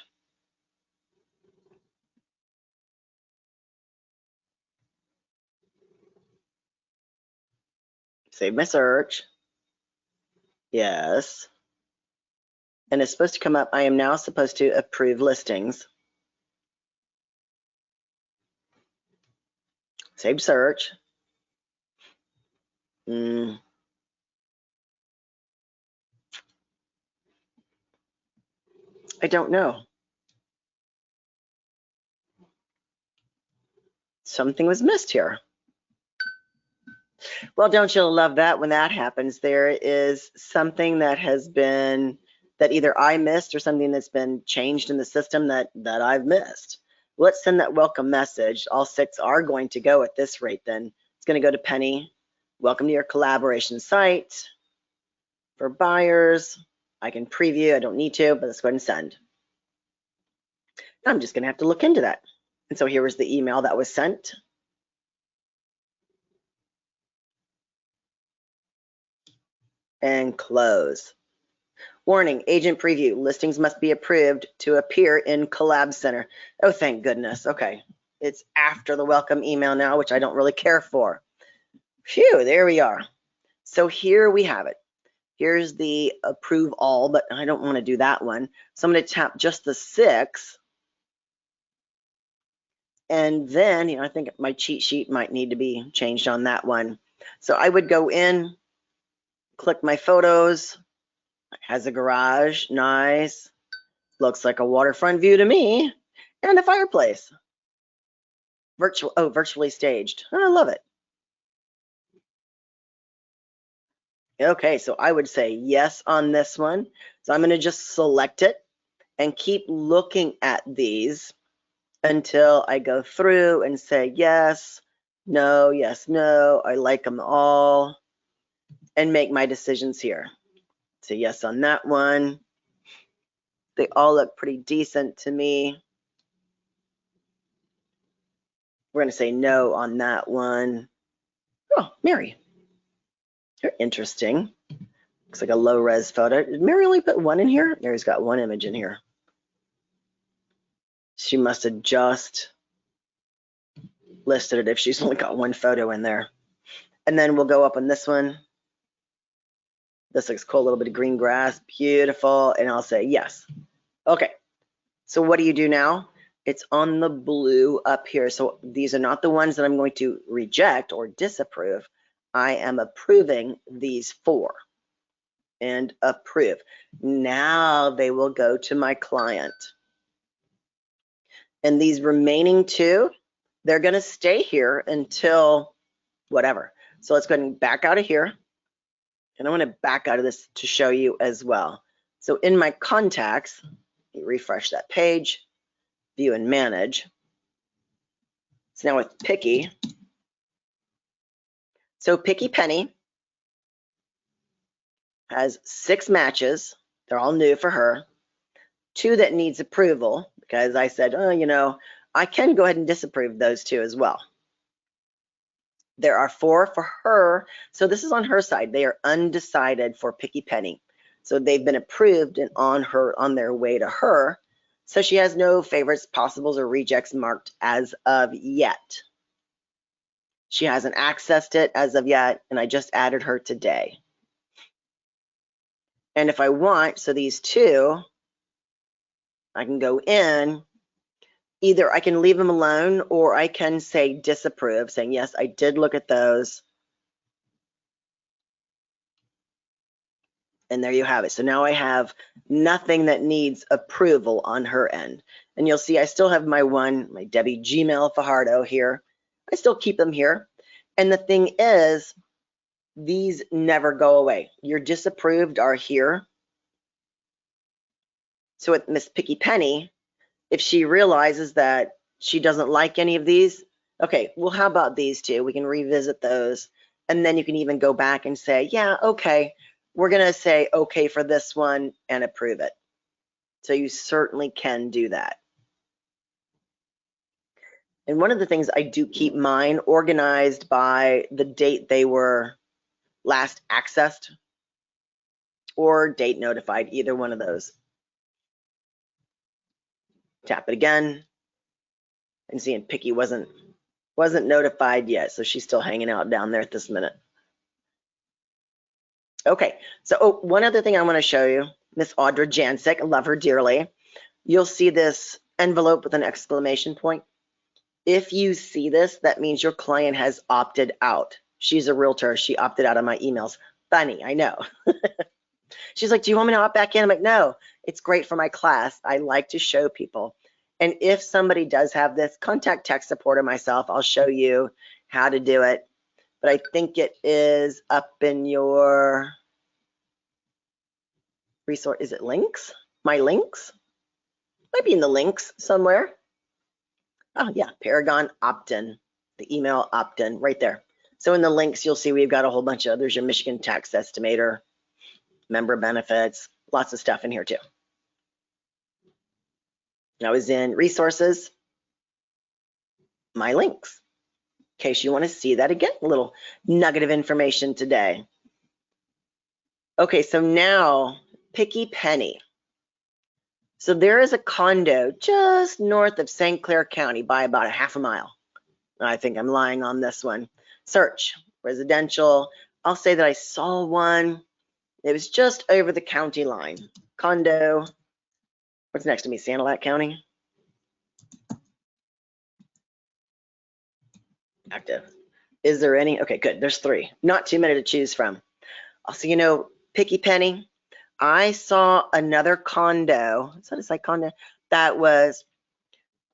Save my search. Yes. And it's supposed to come up. I am now supposed to approve listings. Save search. I don't know. Something was missed here. Well, don't you love that when that happens? There is something that has been, that either I missed or something that's been changed in the system that I've missed. Let's send that welcome message. All 6 are going to go at this rate then. It's going to go to Penny. Welcome to your collaboration site. For buyers, I can preview. I don't need to, but let's go ahead and send. I'm just going to have to look into that. And so here was the email that was sent. And close. Warning, agent preview. Listings must be approved to appear in Collab Center. Oh, thank goodness. Okay. It's after the welcome email now, which I don't really care for. Phew, there we are. So here we have it. Here's the approve all, but I don't want to do that one. So I'm going to tap just the 6. And then, I think my cheat sheet might need to be changed on that one. So I would go in, click my photos. It has a garage, nice. Looks like a waterfront view to me. And a fireplace. Virtually staged. I love it. Okay, so I would say yes on this one. So I'm going to just select it and keep looking at these until I go through and say yes, no, yes, no. I like them all and make my decisions here. Say yes on that one. They all look pretty decent to me. We're going to say no on that one. Oh, Mary. You're interesting. Looks like a low res photo. Did Mary only put one in here? Mary's got one image in here. She must have just listed it if she's only got one photo in there. And then we'll go up on this one. This looks cool, a little bit of green grass, beautiful. And I'll say yes. Okay, so what do you do now? It's on the blue up here. So these are not the ones that I'm going to reject or disapprove. I am approving these 4 and approve. Now they will go to my client. And these remaining 2, they're going to stay here until whatever. So let's go ahead and back out of here. And I want to back out of this to show you as well. So in my contacts, refresh that page, view and manage. So now with Picky. So Picky Penny has 6 matches. They're all new for her. 2 that needs approval because I said, oh, I can go ahead and disapprove those 2 as well. There are 4 for her. So this is on her side. They are undecided for Picky Penny. So they've been approved and on their way to her. So she has no favorites, possibles, or rejects marked as of yet. She hasn't accessed it as of yet, and I just added her today. And if I want, so these 2, I can go in. Either I can leave them alone or I can say disapprove, saying, yes, I did look at those. And there you have it. So now I have nothing that needs approval on her end. And you'll see I still have my Debbie Gmail Fajardo here. I still keep them here. And the thing is, these never go away. Your disapproved are here. So with Miss Picky Penny, if she realizes that she doesn't like any of these, okay, well, how about these 2? We can revisit those. And then you can even go back and say, yeah, okay, we're going to say okay for this one and approve it. So you certainly can do that. And one of the things I do keep mine organized by the date they were last accessed or date notified, either one of those. Tap it again and seeing Picky wasn't notified yet, so she's still hanging out down there at this minute. Okay, so one other thing I want to show you, Miss Audra Jancic, I love her dearly. You'll see this envelope with an exclamation point. If you see this, that means your client has opted out. She's a realtor. She opted out of my emails. Funny, I know. She's like, do you want me to opt back in? I'm like, no, it's great for my class. I like to show people. And if somebody does have this, contact tech support or myself. I'll show you how to do it. But I think it is up in your resource. Is it links? My links? Might be in the links somewhere. Oh yeah, Paragon opt-in, the email opt-in right there. So in the links, you'll see we've got a whole bunch of, there's your Michigan tax estimator, member benefits, lots of stuff in here too. I was in resources, my links, in case you want to see that again, a little nugget of information today. Okay, so now Picky Penny. So there is a condo just north of St. Clair County by about a half a mile. I think I'm lying on this one. Search, residential. I'll say that I saw one. It was just over the county line. Condo. What's next to me? Sanilac County. Active. Is there any? Okay, good. There's 3. Not too many to choose from. Also, you know, Picky Penny. I saw another condo. Is that a site condo? That was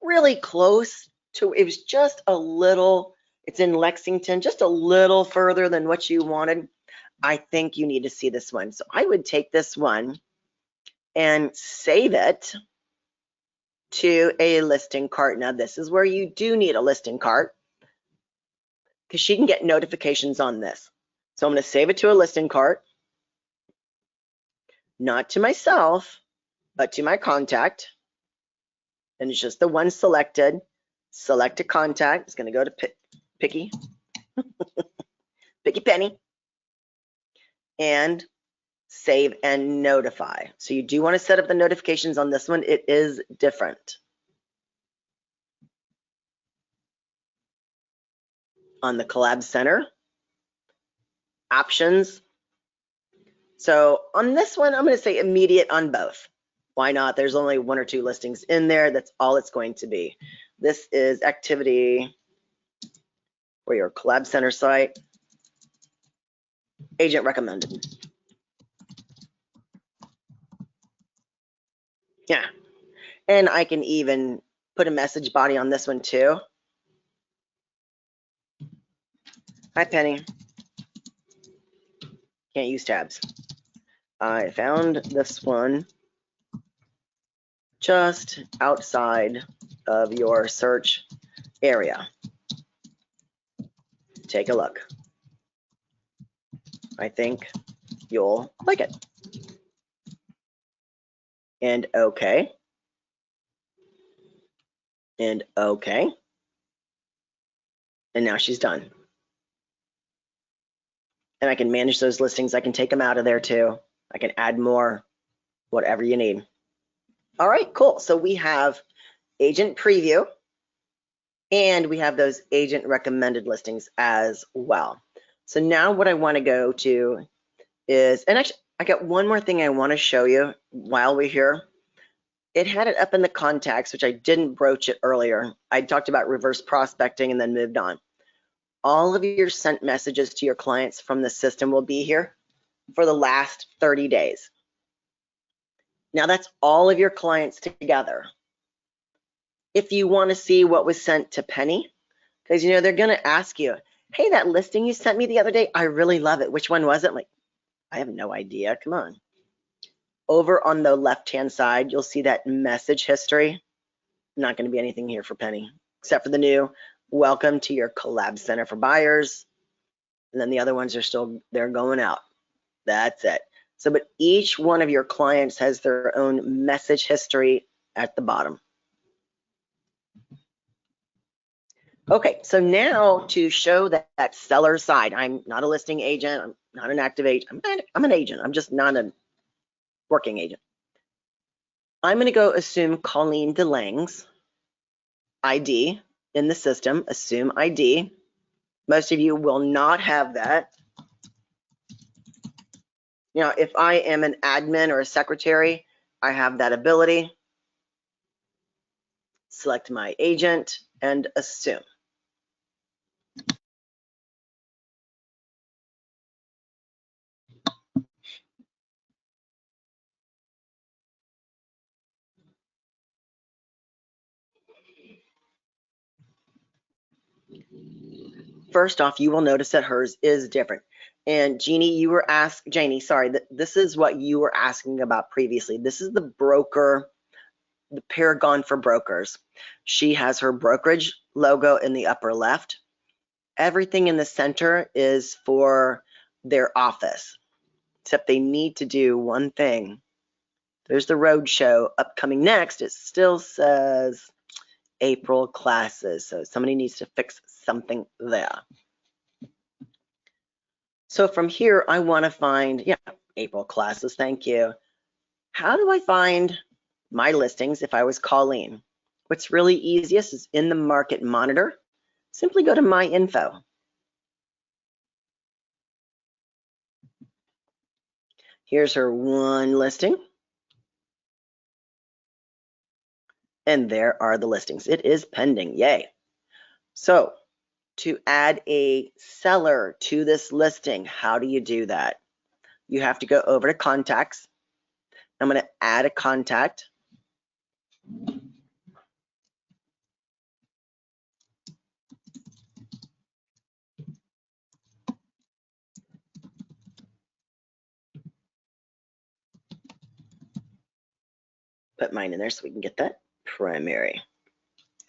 really close to. It was just a little. It's in Lexington, just a little further than what you wanted. I think you need to see this one. So I would take this one and save it to a listing cart. Now this is where you do need a listing cart because she can get notifications on this. So I'm going to save it to a listing cart, not to myself, but to my contact. And it's just the one selected. Select a contact. It's going to go to Picky Penny. And save and notify. So you do want to set up the notifications on this one. It is different. On the Collab Center, options. So on this one, I'm going to say immediate on both. Why not? There's only 1 or 2 listings in there. That's all it's going to be. This is activity for your Collab Center site. Agent recommended. Yeah. And I can even put a message body on this one too. Hi, Penny. Can't use tabs. I found this one just outside of your search area. Take a look. I think you'll like it. And okay. And okay. And now she's done. And I can manage those listings. I can take them out of there too. I can add more, whatever you need. All right, cool. So we have agent preview and we have those agent recommended listings as well. So now what I want to go to is, and actually I got one more thing I want to show you while we're here. It had it up in the contacts, which I didn't broach it earlier. I talked about reverse prospecting and then moved on. All of your sent messages to your clients from the system will be here for the last 30 days. Now that's all of your clients together. If you want to see what was sent to Penny, because you know they're going to ask you, hey, that listing you sent me the other day, I really love it. Which one was it? Like, I have no idea. Come on. Over on the left-hand side, you'll see that message history. Not going to be anything here for Penny, except for the new welcome to your Collab Center for Buyers. And then the other ones are still, they're going out. That's it. So, but each one of your clients has their own message history at the bottom. Okay, so now to show that seller side, I'm not a listing agent, I'm not an active agent, I'm an agent, I'm just not a working agent. I'm going to go assume Colleen DeLange's ID in the system, assume ID. Most of you will not have that. Now, if I am an admin or a secretary, I have that ability. Select my agent and assume. First off, you will notice that hers is different. And Jeannie, you were asked, Janie, sorry, this is what you were asking about previously. This is the broker, the Paragon for brokers. She has her brokerage logo in the upper left. Everything in the center is for their office, except they need to do one thing. There's the road show upcoming next. It still says April classes, so somebody needs to fix something there. So from here, I want to find, April classes, thank you. How do I find my listings if I was Colleen? What's really easiest is in the Market Monitor. Simply go to My Info. Here's her one listing. And there are the listings. It is pending, yay. So to add a seller to this listing, how do you do that? You have to go over to Contacts. I'm going to add a contact. Put mine in there so we can get that primary.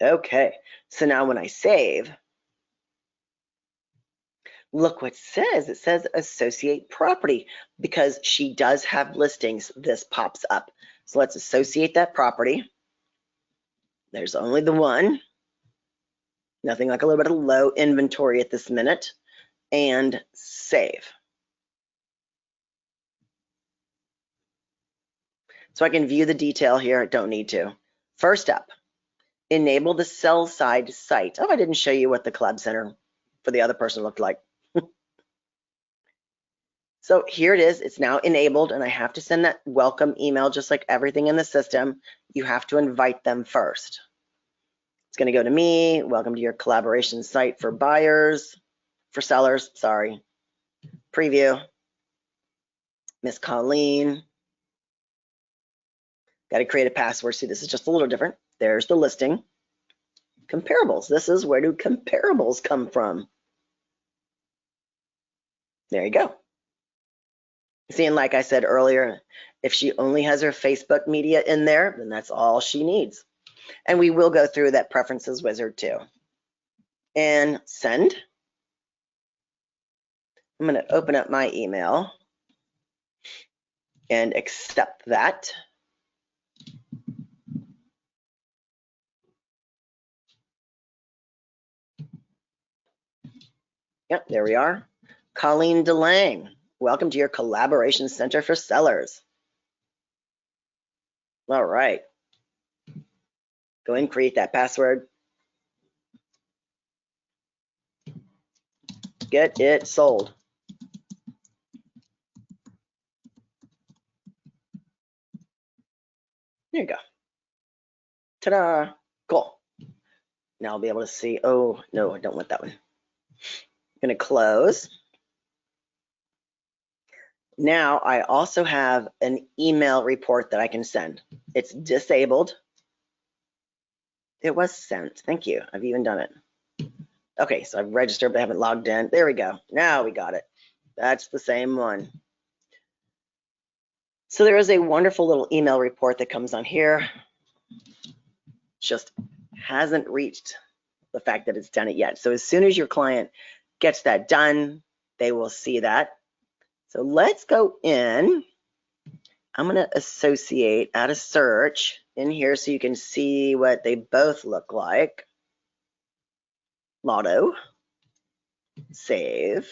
Okay, so now when I save, look what it says. It says associate property because she does have listings. This pops up. So let's associate that property. There's only the one. Nothing like a little bit of low inventory at this minute. And save. So I can view the detail here. I don't need to. First up, enable the sell side site. Oh, I didn't show you what the Collab Center for the other person looked like. So here it is. It's now enabled, and I have to send that welcome email just like everything in the system. You have to invite them first. It's going to go to me. Welcome to your collaboration site for buyers, for sellers, sorry. Preview. Miss Colleen. Got to create a password. See, this is just a little different. There's the listing. Comparables. This is where do comparables come from. There you go. See, and like I said earlier, if she only has her Facebook media in there, then that's all she needs. And we will go through that preferences wizard too. And send. I'm going to open up my email and accept that. Yep, there we are. Colleen DeLange, welcome to your Collaboration Center for Sellers. All right. Go ahead and create that password. Get it sold. There you go. Ta-da. Cool. Now I'll be able to see. Oh, no, I don't want that one. I'm going to close. Now I also have an email report that I can send. It's disabled. It was sent. Thank you. I've even done it. Okay, so I've registered but haven't logged in. There we go. Now we got it. That's the same one. So there is a wonderful little email report that comes on here. Just hasn't reached the fact that it's done it yet. So as soon as your client gets that done, they will see that. So let's go in. I'm going to associate, add a search in here so you can see what they both look like. Lotto, save.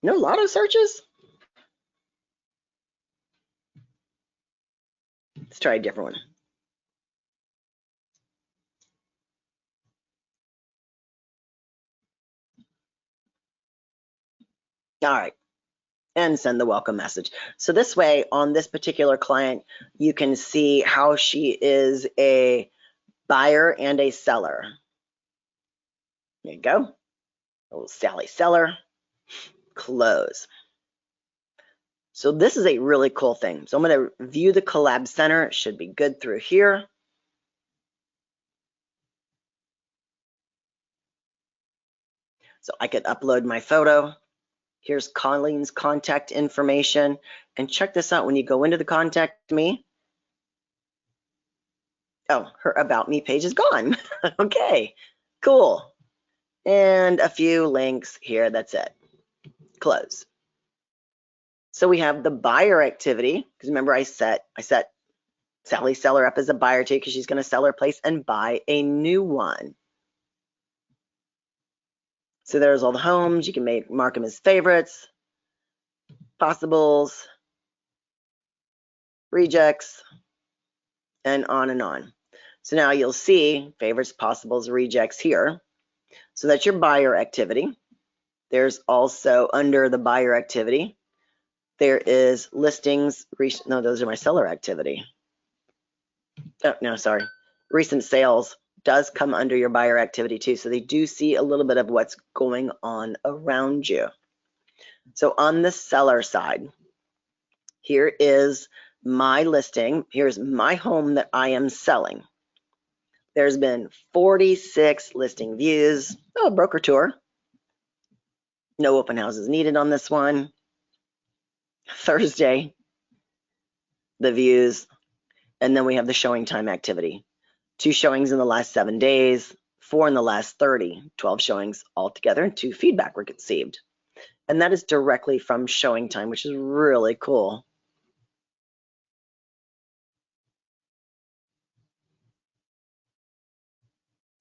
No Lotto searches? Let's try a different one. All right, and send the welcome message. So this way, on this particular client, you can see how she is a buyer and a seller. There you go. Little Sally seller, close. So this is a really cool thing. So I'm going to view the Collab Center. It should be good through here. So I could upload my photo. Here's Colleen's contact information. And check this out. When you go into the contact me, Oh, her About Me page is gone. Okay, cool. And a few links here, that's it. Close. So we have the buyer activity, because remember I set Sally Seller up as a buyer too, because she's going to sell her place and buy a new one. So there's all the homes. You can mark them as favorites, possibles, rejects, and on and on. So now you'll see favorites, possibles, rejects here. So that's your buyer activity. There's also under the buyer activity, there is listings. No, those are my seller activity. Oh, no, sorry. Recent sales does come under your buyer activity too. So they do see a little bit of what's going on around you. So on the seller side, here is my listing. Here's my home that I am selling. There's been 46 listing views. Oh, broker tour. No open houses needed on this one. Thursday, the views, and then we have the showing time activity. 2 showings in the last 7 days, 4 in the last 30, 12 showings altogether, and 2 feedback were received. And that is directly from showing time, which is really cool.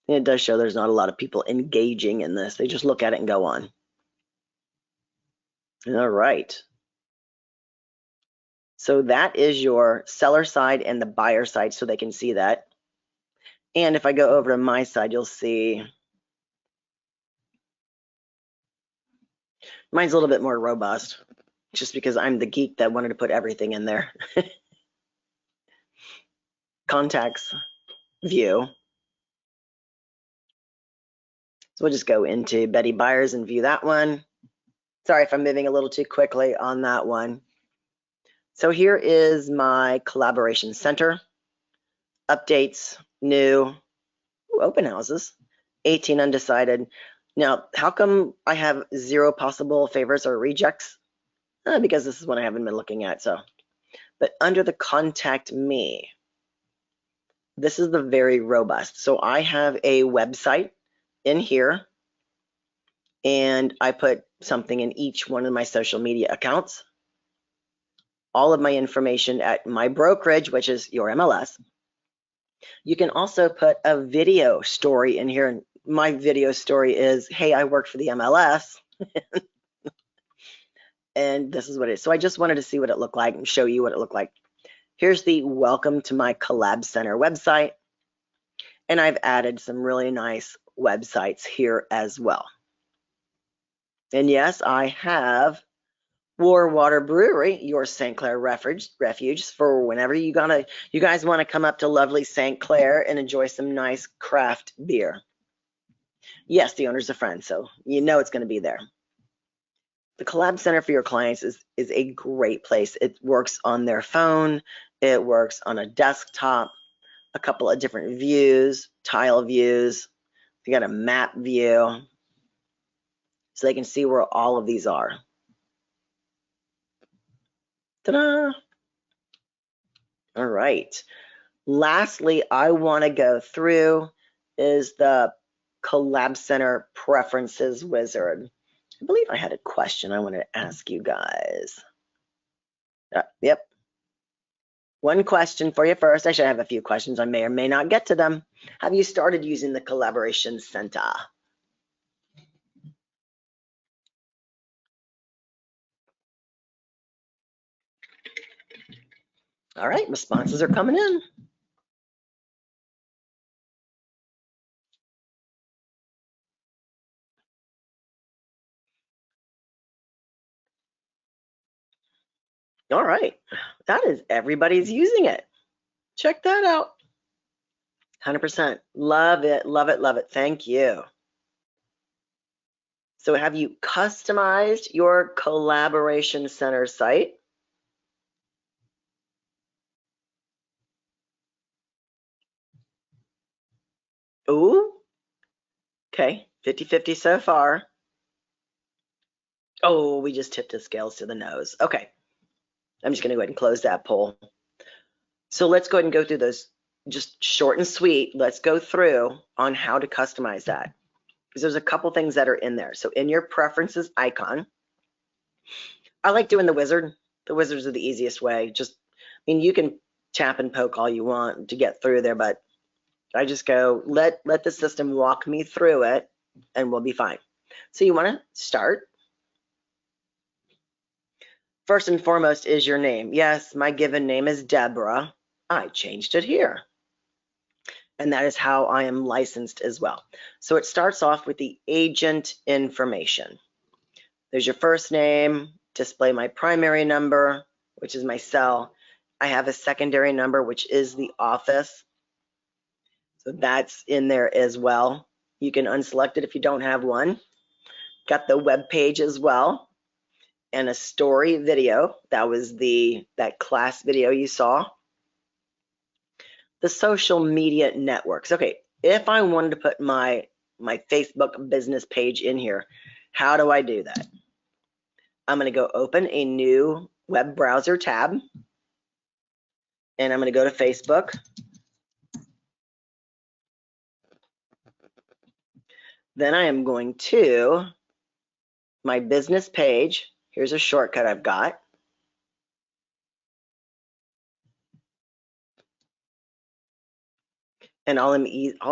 And it does show there's not a lot of people engaging in this. They just look at it and go on. All right. So that is your seller side and the buyer side, so they can see that. And if I go over to my side, you'll see mine's a little bit more robust, just because I'm the geek that wanted to put everything in there. Contacts, view. So we'll just go into Betty Buyers and view that one. Sorry if I'm moving a little too quickly on that one. So here is my collaboration center. Updates, new, open houses, 18 undecided. Now, how come I have 0 possible favors or rejects? Because this is one I haven't been looking at. So, but under the contact me, this is the very robust. So I have a website in here, and I put something in each one of my social media accounts. All of my information at my brokerage, which is your MLS. You can also put a video story in here. My video story is, hey, I work for the MLS. And this is what it is. So I just wanted to see what it looked like and show you what it looked like. Here's the welcome to my Collab Center website. And I've added some really nice websites here as well. And yes, I have War Water Brewery, your St. Clair refuge for whenever you guys want to come up to lovely St. Clair and enjoy some nice craft beer. Yes, the owner's a friend, so you know it's going to be there. The Collab Center for your clients is a great place. It works on their phone, it works on a desktop, a couple of different views, tile views. You got a map view, so they can see where all of these are. Ta-da! All right. Lastly, I want to go through is the Collab Center Preferences Wizard. I believe I had a question I wanted to ask you guys. Yep. One question for you first. I should have a few questions. I may or may not get to them. Have you started using the Collaboration Center? All right, responses are coming in. All right, that is everybody's using it. Check that out. 100%. Love it, love it, love it. Thank you. So have you customized your Collaboration Center site? Ooh, okay, 50-50 so far. Oh, we just tipped the scales to the nose. Okay, I'm just gonna go ahead and close that poll. So let's go ahead and go through those just short and sweet, let's go through on how to customize that, because there's a couple things that are in there. So in your preferences icon, I like doing the wizard. The wizards are the easiest way. Just, I mean, you can tap and poke all you want to get through there, but I just go, let the system walk me through it and we'll be fine. So you want to start. First and foremost is your name. Yes, my given name is Deborah. I changed it here. And that is how I am licensed as well. So it starts off with the agent information. There's your first name, display my primary number, which is my cell. I have a secondary number, which is the office. So that's in there as well. You can unselect it if you don't have one. Got the web page as well, and a story video. That was that class video you saw. The social media networks. Okay, if I wanted to put my Facebook business page in here, how do I do that? I'm going to go open a new web browser tab, and I'm going to go to Facebook. Then I am going to my business page. Here's a shortcut I've got. And all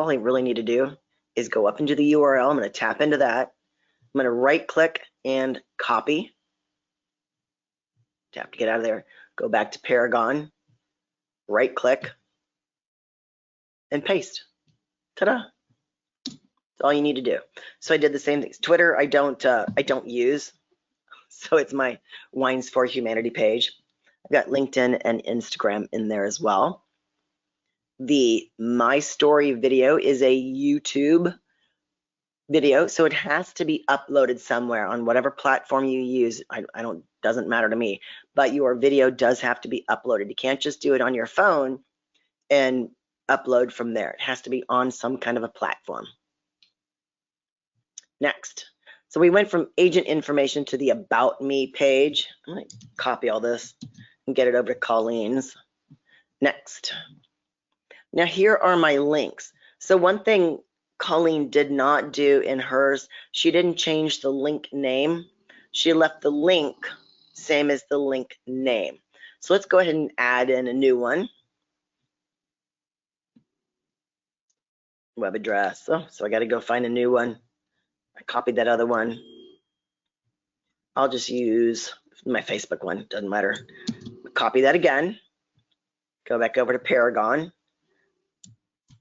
I really need to do is go up into the URL. I'm going to tap into that. I'm going to right click and copy. Tap to get out of there. Go back to Paragon, right click, and paste. Ta-da. That's all you need to do. So I did the same things. Twitter, I don't use. So it's my Wines for Humanity page. I've got LinkedIn and Instagram in there as well. The My Story video is a YouTube video, so it has to be uploaded somewhere on whatever platform you use. Doesn't matter to me, but your video does have to be uploaded. You can't just do it on your phone and upload from there. It has to be on some kind of a platform. Next, so we went from agent information to the About Me page. I'm going to copy all this and get it over to Colleen's. Next. Now here are my links. So one thing Colleen did not do in hers, she didn't change the link name. She left the link same as the link name. So let's go ahead and add in a new one. Web address. Oh, so I got to go find a new one. I copied that other one. I'll just use my Facebook one. Doesn't matter. Copy that again. Go back over to Paragon.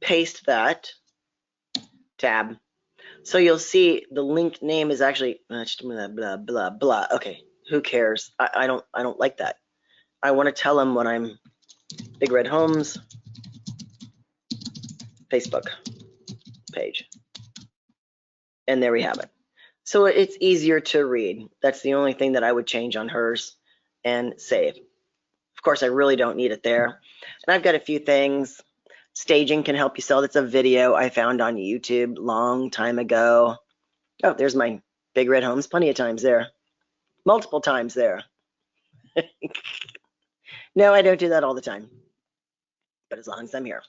Paste that. Tab. So you'll see the link name is actually blah blah blah blah. Okay, who cares? I don't like that. I want to tell them when I'm Big Red Homes Facebook page, and there we have it. So it's easier to read. That's the only thing that I would change on hers and save. Of course, I really don't need it there. And I've got a few things. Staging can help you sell. That's a video I found on YouTube long time ago. Oh, there's my Big Red Homes, plenty of times there. Multiple times there. No, I don't do that all the time. But as long as I'm here.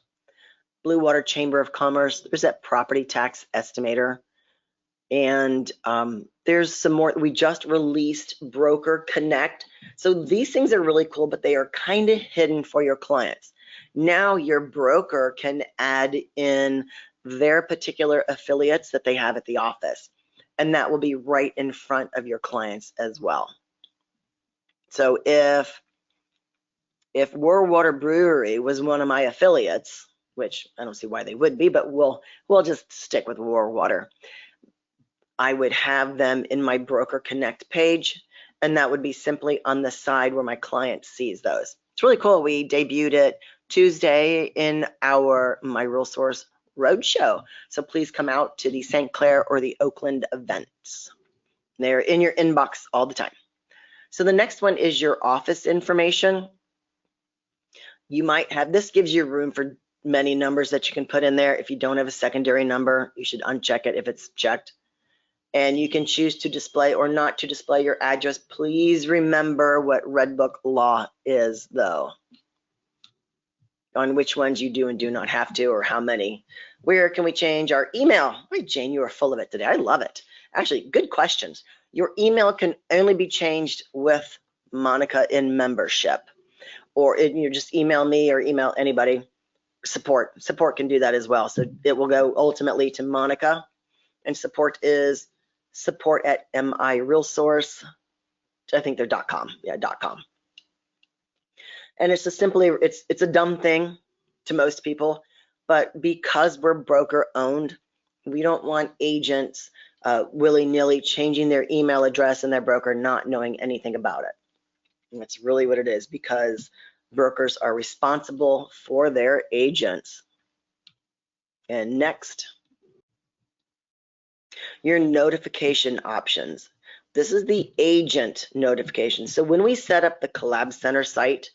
Blue Water Chamber of Commerce. There's that property tax estimator. And there's some more. We just released Broker Connect. So these things are really cool, but they are kind of hidden for your clients. Now your broker can add in their particular affiliates that they have at the office, and that will be right in front of your clients as well. So if War Water Brewery was one of my affiliates, which I don't see why they would be, but we'll just stick with War Water, I would have them in my Broker Connect page, and that would be simply on the side where my client sees those. It's really cool. We debuted it Tuesday in our My Real Source Roadshow. So please come out to the St. Clair or the Oakland events. They're in your inbox all the time. So the next one is your office information. You might have, this gives you room for many numbers that you can put in there. If you don't have a secondary number, you should uncheck it if it's checked. And you can choose to display or not to display your address. Please remember what Redbook law is, though. on which ones you do and do not have to, or how many. Where can we change our email? Hey, Jane, you are full of it today. I love it. Actually, good questions. Your email can only be changed with Monica in membership, or you just email me or email anybody. Support can do that as well. So it will go ultimately to Monica, and support is support@mirealsource. I think they're .com. Yeah, .com. And it's just simply, it's a dumb thing to most people, but because we're broker owned, we don't want agents willy-nilly changing their email address and their broker not knowing anything about it. And that's really what it is, because brokers are responsible for their agents. And next, your notification options. This is the agent notification. So when we set up the Collab Center site,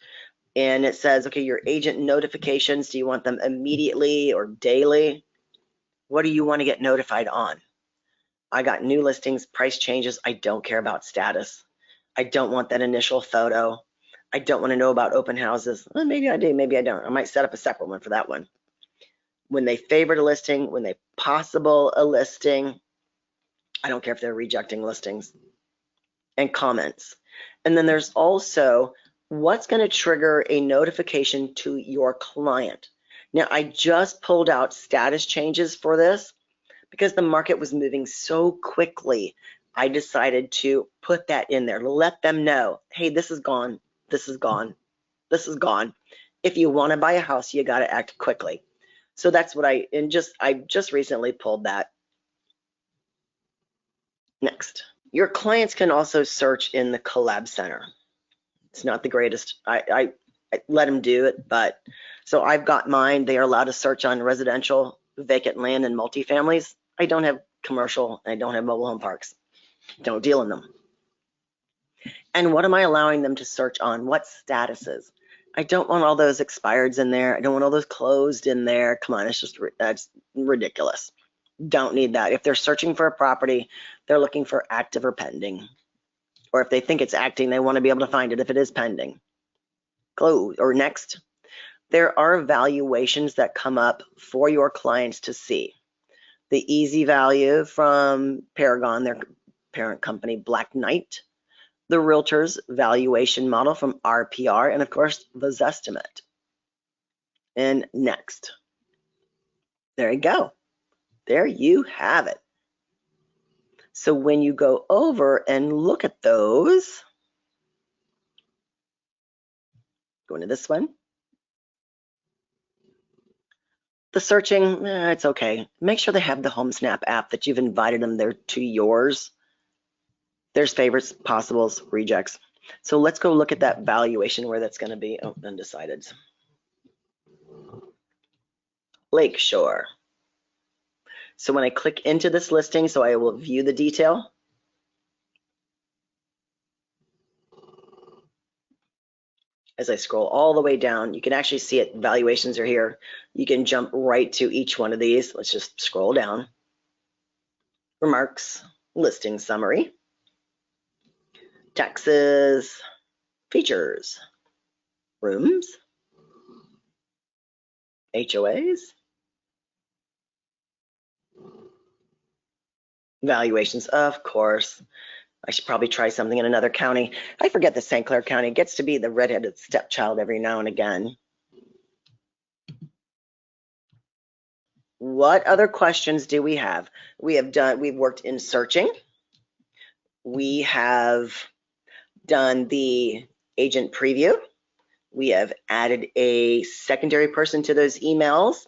and it says, okay, your agent notifications, do you want them immediately or daily? What do you want to get notified on? I got new listings, price changes. I don't care about status. I don't want that initial photo. I don't want to know about open houses. Well, maybe I do, maybe I don't. I might set up a separate one for that one. When they favorite a listing, when they possible a listing, I don't care if they're rejecting listings, and comments. And then there's also what's going to trigger a notification to your client. Now, I just pulled out status changes for this because the market was moving so quickly. I decided to put that in there, let them know, hey, this is gone, this is gone, this is gone. If you want to buy a house, you got to act quickly. So that's what I just recently pulled that. Next, your clients can also search in the Collab Center. It's not the greatest. I let them do it, but so I've got mine. They are allowed to search on residential, vacant land, and multifamilies. I don't have commercial. I don't have mobile home parks. Don't deal in them. And what am I allowing them to search on? What statuses? I don't want all those expireds in there. I don't want all those closed in there. Come on, that's ridiculous. Don't need that. If they're searching for a property, they're looking for active or pending. Or if they think it's acting, they want to be able to find it if it is pending. Close or next. There are valuations that come up for your clients to see. The easy value from Paragon, their parent company, Black Knight, the realtor's valuation model from RPR, and of course, the Zestimate. And next. There you go. There you have it. So when you go over and look at those, go into this one. The searching, it's okay. Make sure they have the HomeSnap app that you've invited them there to yours. There's favorites, possibles, rejects. So let's go look at that valuation where that's going to be. Oh, undecided. Lakeshore. So when I click into this listing, so I will view the detail. As I scroll all the way down, you can actually see it. Valuations are here. You can jump right to each one of these. Let's just scroll down. Remarks, listing summary, taxes, features, rooms, HOAs, valuations, of course. I should probably try something in another county. I forget that St. Clair County gets to be the redheaded stepchild every now and again. What other questions do we have? We've worked in searching. We have done the agent preview. We have added a secondary person to those emails.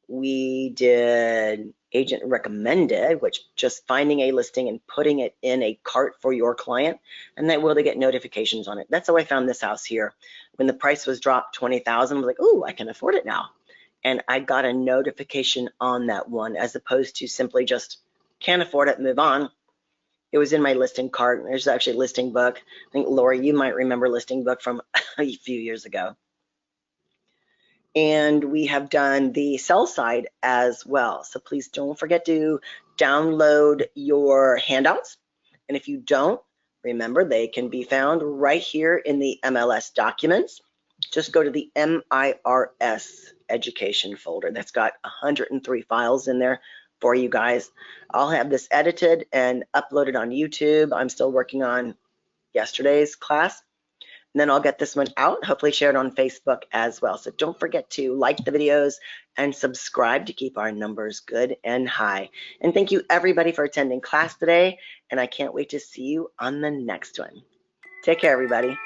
We did agent recommended, which just finding a listing and putting it in a cart for your client, and that will they get notifications on it. That's how I found this house here. When the price was dropped 20,000, I was like, oh, I can afford it now. And I got a notification on that one, as opposed to simply just can't afford it, move on. It was in my listing cart. There's actually a listing book. I think, Lori, you might remember listing book from a few years ago. And we have done the sell side as well. So please don't forget to download your handouts. And if you don't, remember they can be found right here in the MLS documents. just go to the MIRS education folder. That's got 103 files in there for you guys. I'll have this edited and uploaded on YouTube. I'm still working on yesterday's class. And then I'll get this one out, hopefully share it on Facebook as well. So don't forget to like the videos and subscribe to keep our numbers good and high. And thank you everybody for attending class today. And I can't wait to see you on the next one. Take care, everybody.